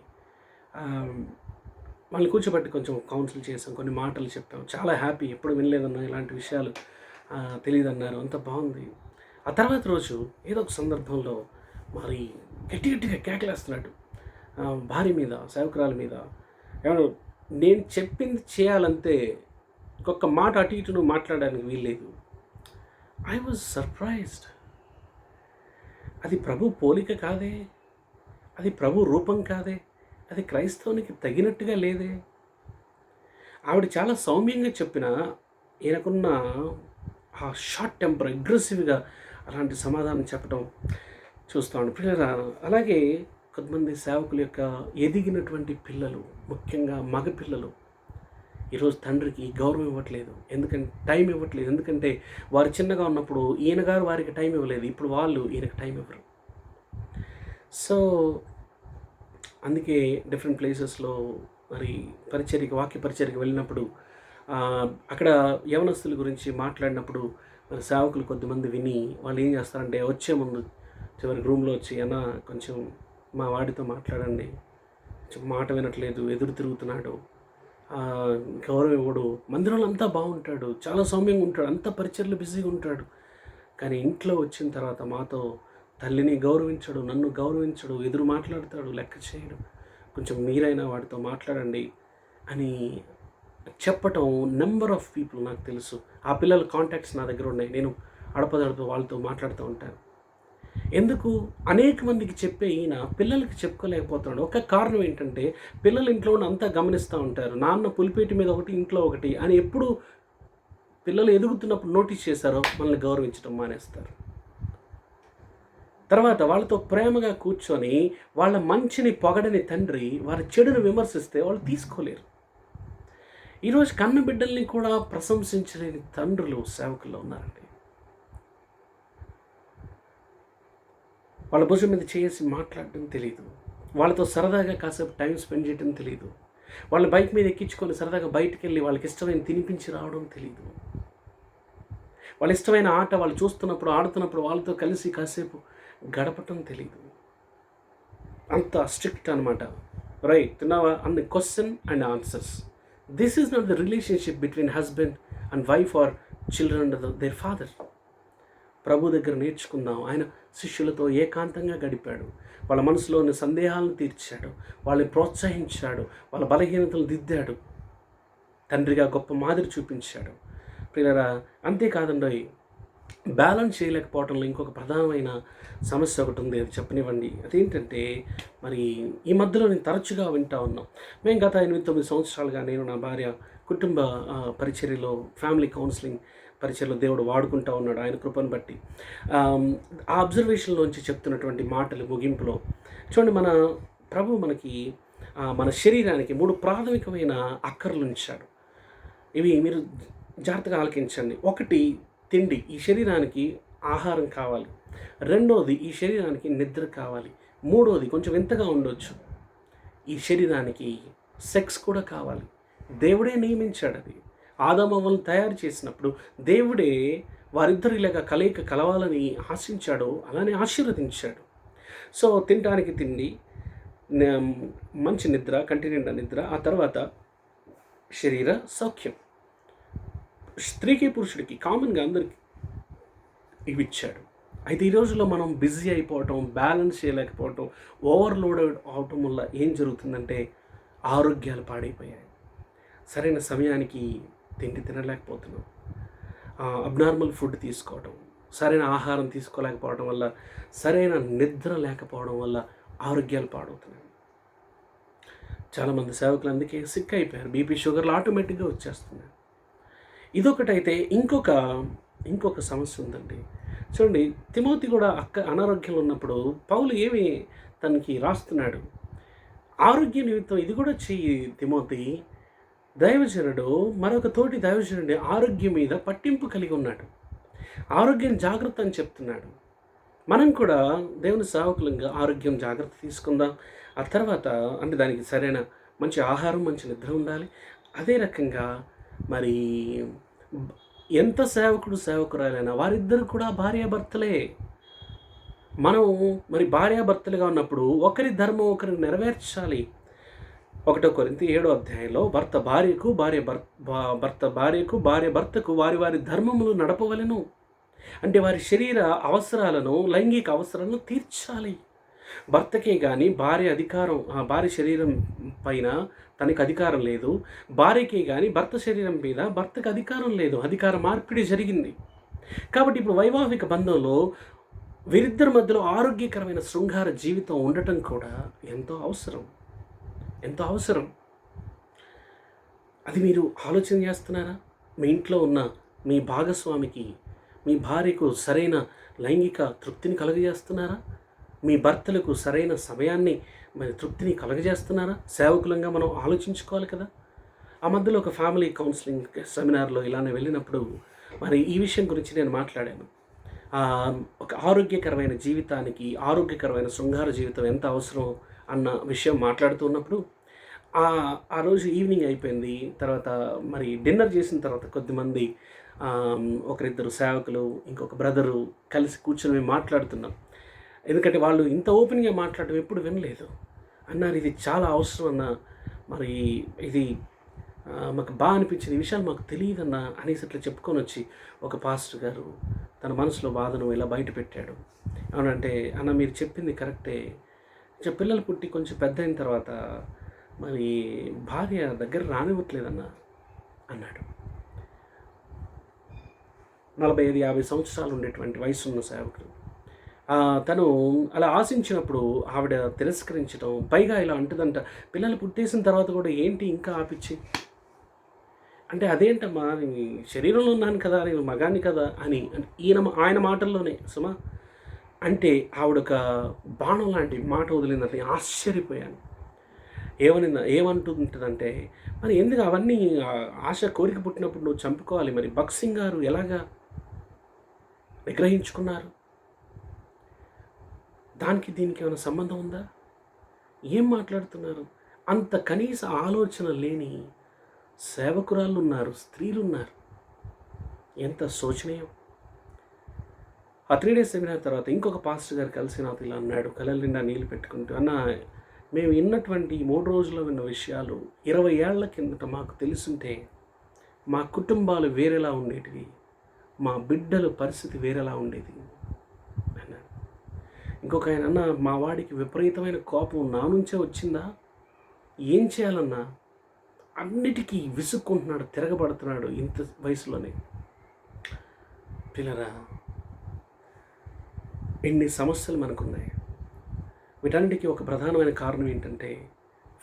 వాళ్ళని కూర్చోబెట్టి కొంచెం కౌన్సిల్ చేసాం, కొన్ని మాటలు చెప్పాం. చాలా హ్యాపీ, ఎప్పుడు వినలేదన్నా ఇలాంటి విషయాలు, తెలియదన్నారు. అంత బాగుంది. ఆ తర్వాత రోజు ఏదో ఒక సందర్భంలో మరి గట్టిగా కేకలేస్తున్నాడు భార్య మీద, సేవకురాల మీద. ఏమన్నా నేను చెప్పింది చేయాలంటే ఇంకొక మాట అటు ఇటు నువ్వు మాట్లాడడానికి వీల్లేదు. I was surprised. అది ప్రభు పోలిక కాదే, అది ప్రభు రూపం కాదే, అది క్రైస్తవునికి తగినట్టుగా లేదే. ఆవిడ చాలా సౌమ్యంగా చెప్పిన ఈయనకున్న ఆ షార్ట్ టెంపర్, అగ్రెసివ్గా అలాంటి సమాధానం చెప్పడం చూస్తూ ఉండి పిల్లరా. అలాగే కొంతమంది సేవకుల యొక్క ఎదిగినటువంటి పిల్లలు, ముఖ్యంగా మగపిల్లలు ఈరోజు తండ్రికి గౌరవం ఇవ్వట్లేదు, ఎందుకంటే టైం ఇవ్వట్లేదు. ఎందుకంటే వారు చిన్నగా ఉన్నప్పుడు ఈయన గారు వారికి టైం ఇవ్వలేదు, ఇప్పుడు వాళ్ళు ఈయనకు టైం ఇవ్వరు. సో అందుకే డిఫరెంట్ ప్లేసెస్లో మరి వాక్య పరిచర్యకి వెళ్ళినప్పుడు అక్కడ యవనస్తుల గురించి మాట్లాడినప్పుడు మరి సేవకులు కొద్దిమంది విని వాళ్ళు ఏం చేస్తారంటే వచ్చే ముందు చివరికి రూమ్లో వచ్చి, అన్న కొంచెం మా వాడితో మాట్లాడండి, మాట వినట్లేదు, ఎదురు తిరుగుతున్నాడు, గౌరవం ఇవ్వడు. మందిరంలో అంతా బాగుంటాడు, చాలా సౌమ్యంగా ఉంటాడు, అంత పరిచర్లు బిజీగా ఉంటాడు, కానీ ఇంట్లో వచ్చిన తర్వాత మాతో తల్లిని గౌరవించడు, నన్ను గౌరవించడు, ఎదురు మాట్లాడతాడు, లెక్క చేయడు. కొంచెం మీరైనా వాడితో మాట్లాడండి అని చెప్పటం నెంబర్ ఆఫ్ పీపుల్ నాకు తెలుసు. ఆ పిల్లల కాంటాక్ట్స్ నా దగ్గర ఉన్నాయి. నేను అడపదడప వాళ్ళతో మాట్లాడుతూ ఉంటాను. ఎందుకు అనేక మందికి చెప్పే ఈయన పిల్లలకి చెప్పుకోలేకపోతున్నాడు. ఒక కారణం ఏంటంటే పిల్లలు ఇంట్లో అంతా గమనిస్తూ ఉంటారు. నాన్న పులిపేటి మీద ఒకటి, ఇంట్లో ఒకటి అని ఎప్పుడు పిల్లలు ఎదుగుతున్నప్పుడు నోటీస్ చేశారో మనల్ని గౌరవించడం మానేస్తారు. తర్వాత వాళ్ళతో ప్రేమగా కూర్చొని వాళ్ళ మంచిని పొగడని తండ్రి వారి చెడును విమర్శిస్తే వాళ్ళు తీసుకోలేరు. ఈరోజు కన్న బిడ్డల్ని కూడా ప్రశంసించలేని తండ్రులు సేవకుల్లో ఉన్నారండి. వాళ్ళ భుజం మీద చేసి మాట్లాడటం తెలియదు, వాళ్ళతో సరదాగా కాసేపు టైం స్పెండ్ చేయడం తెలియదు, వాళ్ళ బైక్ మీద ఎక్కించుకొని సరదాగా బయటికి వెళ్ళి వాళ్ళకి ఇష్టమైన తినిపించి రావడం తెలియదు, వాళ్ళ ఇష్టమైన ఆట వాళ్ళు చూస్తున్నప్పుడు ఆడుతున్నప్పుడు వాళ్ళతో కలిసి కాసేపు గడపటం తెలియదు. అంత స్ట్రిక్ట్ అనమాట. రైట్, తిన్నావా అన్న question and answers. This is not the relationship between husband and wife or children and their father. ప్రభు దగ్గర నేర్చుకుందాం. ఆయన శిష్యులతో ఏకాంతంగా గడిపాడు, వాళ్ళ మనసులోని సందేహాలను తీర్చాడు, వాళ్ళని ప్రోత్సహించాడు, వాళ్ళ బలహీనతలు దిద్దాడు, తండ్రిగా గొప్ప మాదిరి చూపించాడు. పిల్లరా, అంతేకాదండి, బ్యాలెన్స్ చేయలేకపోవడంలో ఇంకొక ప్రధానమైన సమస్య ఒకటి ఉంది. అది చెప్పనివ్వండి. అదేంటంటే మరి ఈ మధ్యలో నేను తరచుగా వింటా ఉన్నాం. మేము గత 8, 9 సంవత్సరాలుగా నేను నా భార్య కుటుంబ పరిచర్యలో, ఫ్యామిలీ కౌన్సిలింగ్ పరిచర్యలో దేవుడు వాడుకుంటా ఉన్నాడు ఆయన కృపను బట్టి. ఆ అబ్జర్వేషన్‌లోంచి చెప్తున్నటువంటి మాటలు ముగింపులో చూడండి, మన ప్రభు మనకి మన శరీరానికి 3 ప్రాథమికమైన అక్కర్లుంచాడు. ఇవి మీరు జాగ్రత్తగా ఆలకించండి. ఒకటి, తిండి. ఈ శరీరానికి ఆహారం కావాలి. రెండోది, ఈ శరీరానికి నిద్ర కావాలి. మూడోది, కొంచెం వింతగా ఉండొచ్చు, ఈ శరీరానికి సెక్స్ కూడా కావాలి. దేవుడే నియమించాడు అది. ఆదామవ్వలను తయారు చేసినప్పుడు దేవుడే వారిద్దరు ఇలాగా కలయిక కలవాలని ఆశించాడు, అలానే ఆశీర్వదించాడు. సో తినడానికి తిండి, మంచి నిద్ర, కంటి నిండా నిద్ర, ఆ తర్వాత శరీర సౌఖ్యం. స్త్రీకి పురుషుడికి కామన్గా అందరికీ ఇవి ఇచ్చాడు. అయితే ఈ రోజుల్లో మనం బిజీ అయిపోవటం, బ్యాలెన్స్ చేయలేకపోవటం, ఓవర్లోడెడ్ అవటం వల్ల ఏం జరుగుతుందంటే ఆరోగ్యాలు పాడైపోయాయి. సరైన సమయానికి తిండి తినలేకపోతున్నాం, అబ్నార్మల్ ఫుడ్ తీసుకోవడం, సరైన ఆహారం తీసుకోలేకపోవడం వల్ల, సరైన నిద్ర లేకపోవడం వల్ల ఆరోగ్యాలు పాడవుతున్నాయి. చాలామంది సేవకులు అందుకే సిక్ అయిపోయారు. బీపీ, షుగర్లు ఆటోమేటిక్గా వచ్చేస్తున్నాయి. ఇదొకటైతే ఇంకొక సమస్య ఉందండి. చూడండి, తిమోతి కూడా అనారోగ్యంలో ఉన్నప్పుడు పౌలు ఏమి తనకి రాస్తున్నాడు, ఆరోగ్య నిమిత్తం ఇది కూడా చెయ్యి తిమోతి. దైవజనుడు మరొక తోటి దైవజనుడి ఆరోగ్యం మీద పట్టింపు కలిగి ఉన్నాడు, ఆరోగ్యం జాగ్రత్త అని చెప్తున్నాడు. మనం కూడా దేవుని సేవకులంగా ఆరోగ్యం జాగ్రత్త తీసుకుందాం. ఆ తర్వాత అంటే దానికి సరైన మంచి ఆహారం, మంచి నిద్ర ఉండాలి. అదే రకంగా మరి ఎంత సేవకుడు సేవకురాలైనా వారిద్దరు కూడా భార్యాభర్తలే. మనం మరి భార్యాభర్తలుగా ఉన్నప్పుడు ఒకరి ధర్మం ఒకరికి నెరవేర్చాలి. 1 కొరింథీ 7వ అధ్యాయంలో భర్త భార్యకు, భర్త భార్యకు, భార్య భర్తకు వారి వారి ధర్మములు నడపవలెను. అంటే వారి శరీర అవసరాలను, లైంగిక అవసరాలను తీర్చాలి. భర్తకే కానీ భార్య శరీరం పైన తనకి అధికారం లేదు, భార్యకే కానీ భర్త శరీరం మీద భర్తకు అధికారం లేదు. అధికార మార్పిడి జరిగింది. కాబట్టి ఇప్పుడు వైవాహిక బంధంలో వీరిద్దరి మధ్యలో ఆరోగ్యకరమైన శృంగార జీవితం ఉండటం కూడా ఎంతో అవసరం. అది మీరు ఆలోచన చేస్తున్నారా? మీ ఇంట్లో ఉన్న మీ భాగస్వామికి, మీ భార్యకు సరైన లైంగిక తృప్తిని కలుగజేస్తున్నారా? మీ భర్తలకు సరైన సమయాన్ని మరి తృప్తిని కలుగజేస్తున్నారా? సేవకులంగా మనం ఆలోచించుకోవాలి కదా. ఆ మధ్యలో ఒక ఫ్యామిలీ కౌన్సిలింగ్ సెమినార్లో ఇలానే వెళ్ళినప్పుడు మరి ఈ విషయం గురించి నేను మాట్లాడాను. ఒక ఆరోగ్యకరమైన జీవితానికి, ఆరోగ్యకరమైన శృంగార జీవితం ఎంత అవసరం అన్న విషయం మాట్లాడుతున్నప్పుడు ఆ రోజు ఈవినింగ్ అయిపోయింది. తర్వాత మరి డిన్నర్ చేసిన తర్వాత కొద్దిమంది ఒకరిద్దరు సేవకులు, ఇంకొక బ్రదరు కలిసి కూర్చొని మేము మాట్లాడుతున్నాం. ఎందుకంటే వాళ్ళు ఇంత ఓపెన్గా మాట్లాడడం ఎప్పుడు వినలేదు అన్నారు. ఇది చాలా అవసరం అన్న, మరి ఇది మాకు బాగా అనిపించింది, ఈ విషయాలు మాకు తెలియదన్న అనేసి ఇట్లా చెప్పుకొని వచ్చి ఒక పాస్టర్ గారు తన మనసులో బాధను ఇలా బయట పెట్టాడు. అవునంటే, అన్న మీరు చెప్పింది కరెక్టే, పిల్లలు పుట్టి కొంచెం పెద్ద అయిన తర్వాత మరి భార్య దగ్గర రానివ్వట్లేదన్న అన్నాడు. 45-50 సంవత్సరాలు ఉండేటువంటి వయసున్న సేవకుడు. తను అలా ఆశించినప్పుడు ఆవిడ తిరస్కరించడం, పైగా ఇలా అంటుందంట, పిల్లలు పుట్టేసిన తర్వాత కూడా ఏంటి ఇంకా ఆపిచ్చి అంటే, అదేంటమ్మా నేను శరీరంలో ఉన్నాను కదా, నేను మగాన్ని కదా అని ఆయన మాటల్లోనే సుమా అంటే ఆవిడొక బాణం లాంటి మాట వదిలిందని ఆశ్చర్యపోయాను. ఏమంటుంటుందంటే, మరి ఎందుకు అవన్నీ ఆశ కోరిక పుట్టినప్పుడు నువ్వు చంపుకోవాలి, మరి భగత్ గారు ఎలాగా నిగ్రహించుకున్నారు, దానికి దీనికి ఏమైనా సంబంధం ఉందా, ఏం మాట్లాడుతున్నారు? అంత కనీస ఆలోచన లేని సేవకురాళ్ళు ఉన్నారు, స్త్రీలు ఉన్నారు. ఎంత శోచనీయం. ఆ 3 days సెమినార్ తర్వాత ఇంకొక పాస్టర్ గారు కలిసి నాతో ఇలా అన్నాడు, కళ్ళ నిండా నీళ్ళు పెట్టుకుంటూ, అన్న మేము విన్నటువంటి 3 రోజుల్లో విన్న విషయాలు 20 ఏళ్ల కిందట మాకు తెలుసుంటే మా కుటుంబాలు వేరేలా ఉండేటివి, మా బిడ్డల పరిస్థితి వేరేలా ఉండేది అన్నాడు. ఇంకొక ఆయన అన్న, మా వాడికి విపరీతమైన కోపం నా నుంచే వచ్చిందా, ఏం చేయాలన్నా అన్నిటికీ విసుక్కుంటున్నాడు, తిరగబడుతున్నాడు ఇంత వయసులోనే. పిల్లరా, ఎన్ని సమస్యలు మనకున్నాయి. వీటన్నిటికీ ఒక ప్రధానమైన కారణం ఏంటంటే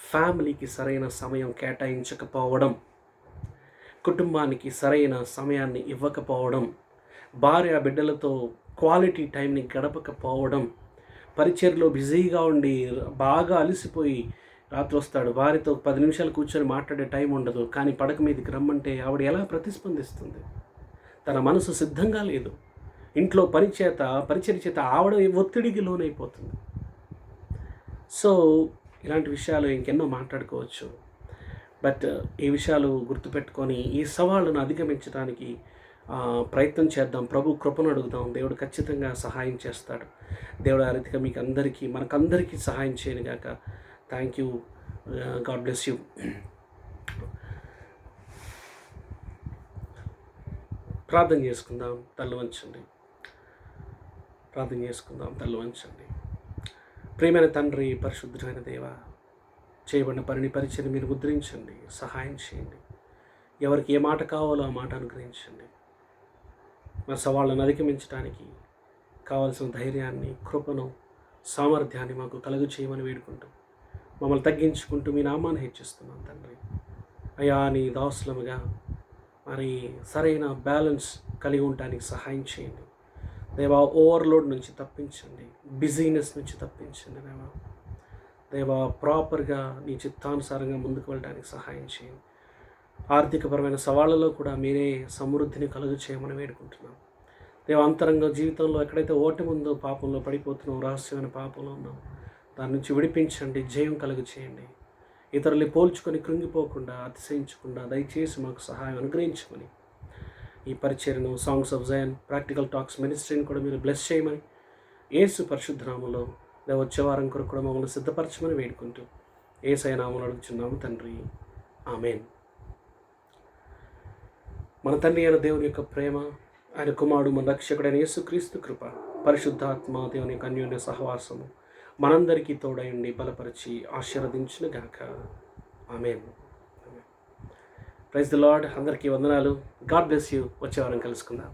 ఫ్యామిలీకి సరైన సమయం కేటాయించకపోవడం, కుటుంబానికి సరైన సమయాన్ని ఇవ్వకపోవడం, భార్య బిడ్డలతో క్వాలిటీ టైంని గడపకపోవడం, పరిచర్లో బిజీగా ఉండి బాగా అలసిపోయి రాత్రి వస్తాడు, భార్యతో 10 నిమిషాలు కూర్చొని మాట్లాడే టైం ఉండదు, కానీ పడక మీదకి రమ్మంటే ఆవిడ ఎలా ప్రతిస్పందిస్తుంది? తన మనసు సిద్ధంగా లేదు. ఇంట్లో పరిచర్య చేత ఆవిడ ఒత్తిడికి లోనైపోతుంది. సో ఇలాంటి విషయాలు ఇంకెన్నో మాట్లాడుకోవచ్చు. బట్ ఈ విషయాలు గుర్తుపెట్టుకొని ఈ సవాళ్ళను అధిగమించడానికి ప్రయత్నం చేద్దాం. ప్రభు కృపను అడుగుదాం. దేవుడు ఖచ్చితంగా సహాయం చేస్తాడు. దేవుడు ఆ రీతిగా మీకు అందరికీ మనకందరికీ సహాయం చేయను గాక. Thank you. God bless you. ప్రార్థన చేసుకుందాం. తల్లు వంచండి. ప్రార్థన చేసుకుందాం. తల్లు వంచండి. ప్రియమైన తండ్రి, పరిశుద్ధమైన దేవ, చేయబడిన పరిచయం మీరు ముద్రించండి, సహాయం చేయండి. ఎవరికి ఏ మాట కావాలో ఆ మాట అనుగ్రహించండి. మన సవాళ్ళను అధిగమించడానికి కావలసిన ధైర్యాన్ని, కృపను, సామర్థ్యాన్ని మాకు కలుగు చేయమని వేడుకుంటూ మమ్మల్ని తగ్గించుకుంటూ మీ నామాన్ని హెచ్చిస్తున్నాం తండ్రి. అయా నీ దాసులముగా మరి సరైన బ్యాలెన్స్ కలిగి ఉండటానికి సహాయం చేయండి దేవా. ఓవర్లోడ్ నుంచి తప్పించండి, బిజీనెస్ నుంచి తప్పించండి దేవా. దేవా ప్రాపర్గా నీ చిత్తానుసారంగా ముందుకు వెళ్ళడానికి సహాయం చేయండి. ఆర్థికపరమైన సవాళ్ళలో కూడా మీరే సమృద్ధిని కలుగు చేయమని వేడుకుంటున్నాం దేవా. అంతరంగ జీవితంలో ఎక్కడైతే ఓటమి ఉందో, పాపంలో పడిపోతున్నాం, రహస్యమైన పాపంలో ఉన్నాం, దాని నుంచి విడిపించండి, జయం కలుగు చేయండి. ఇతరుల్ని పోల్చుకొని కృంగిపోకుండా, అతిశయించకుండా దయచేసి మాకు సహాయం అనుగ్రహించమని, ఈ పరిచర్యను songs of Zion practical talks మినిస్ట్రీని కూడా మీరు బ్లెస్ చేయమని యేసు పరిశుద్ధ నామములో వచ్చే వారం కొరకు కూడా మమ్మల్ని సిద్ధపరచమని వేడుకుంటూ యేసయ్య నామములో అడుగుచున్నాము తండ్రి. ఆమేన్. మన తండ్రి అయిన దేవుని యొక్క ప్రేమ, ఆయన కుమారుడు మన రక్షకుడైన యేసుక్రీస్తు కృప, పరిశుద్ధాత్మ దేవుని యొక్క అన్యోన్య సహవాసము మనందరికీ తోడయుండి బలపరిచి ఆశీర్వదించును గాక. ఆమేన్. Praise the Lord. అందరికీ వందనాలు. God bless you. వచ్చే వారం కలుసుకుందాం.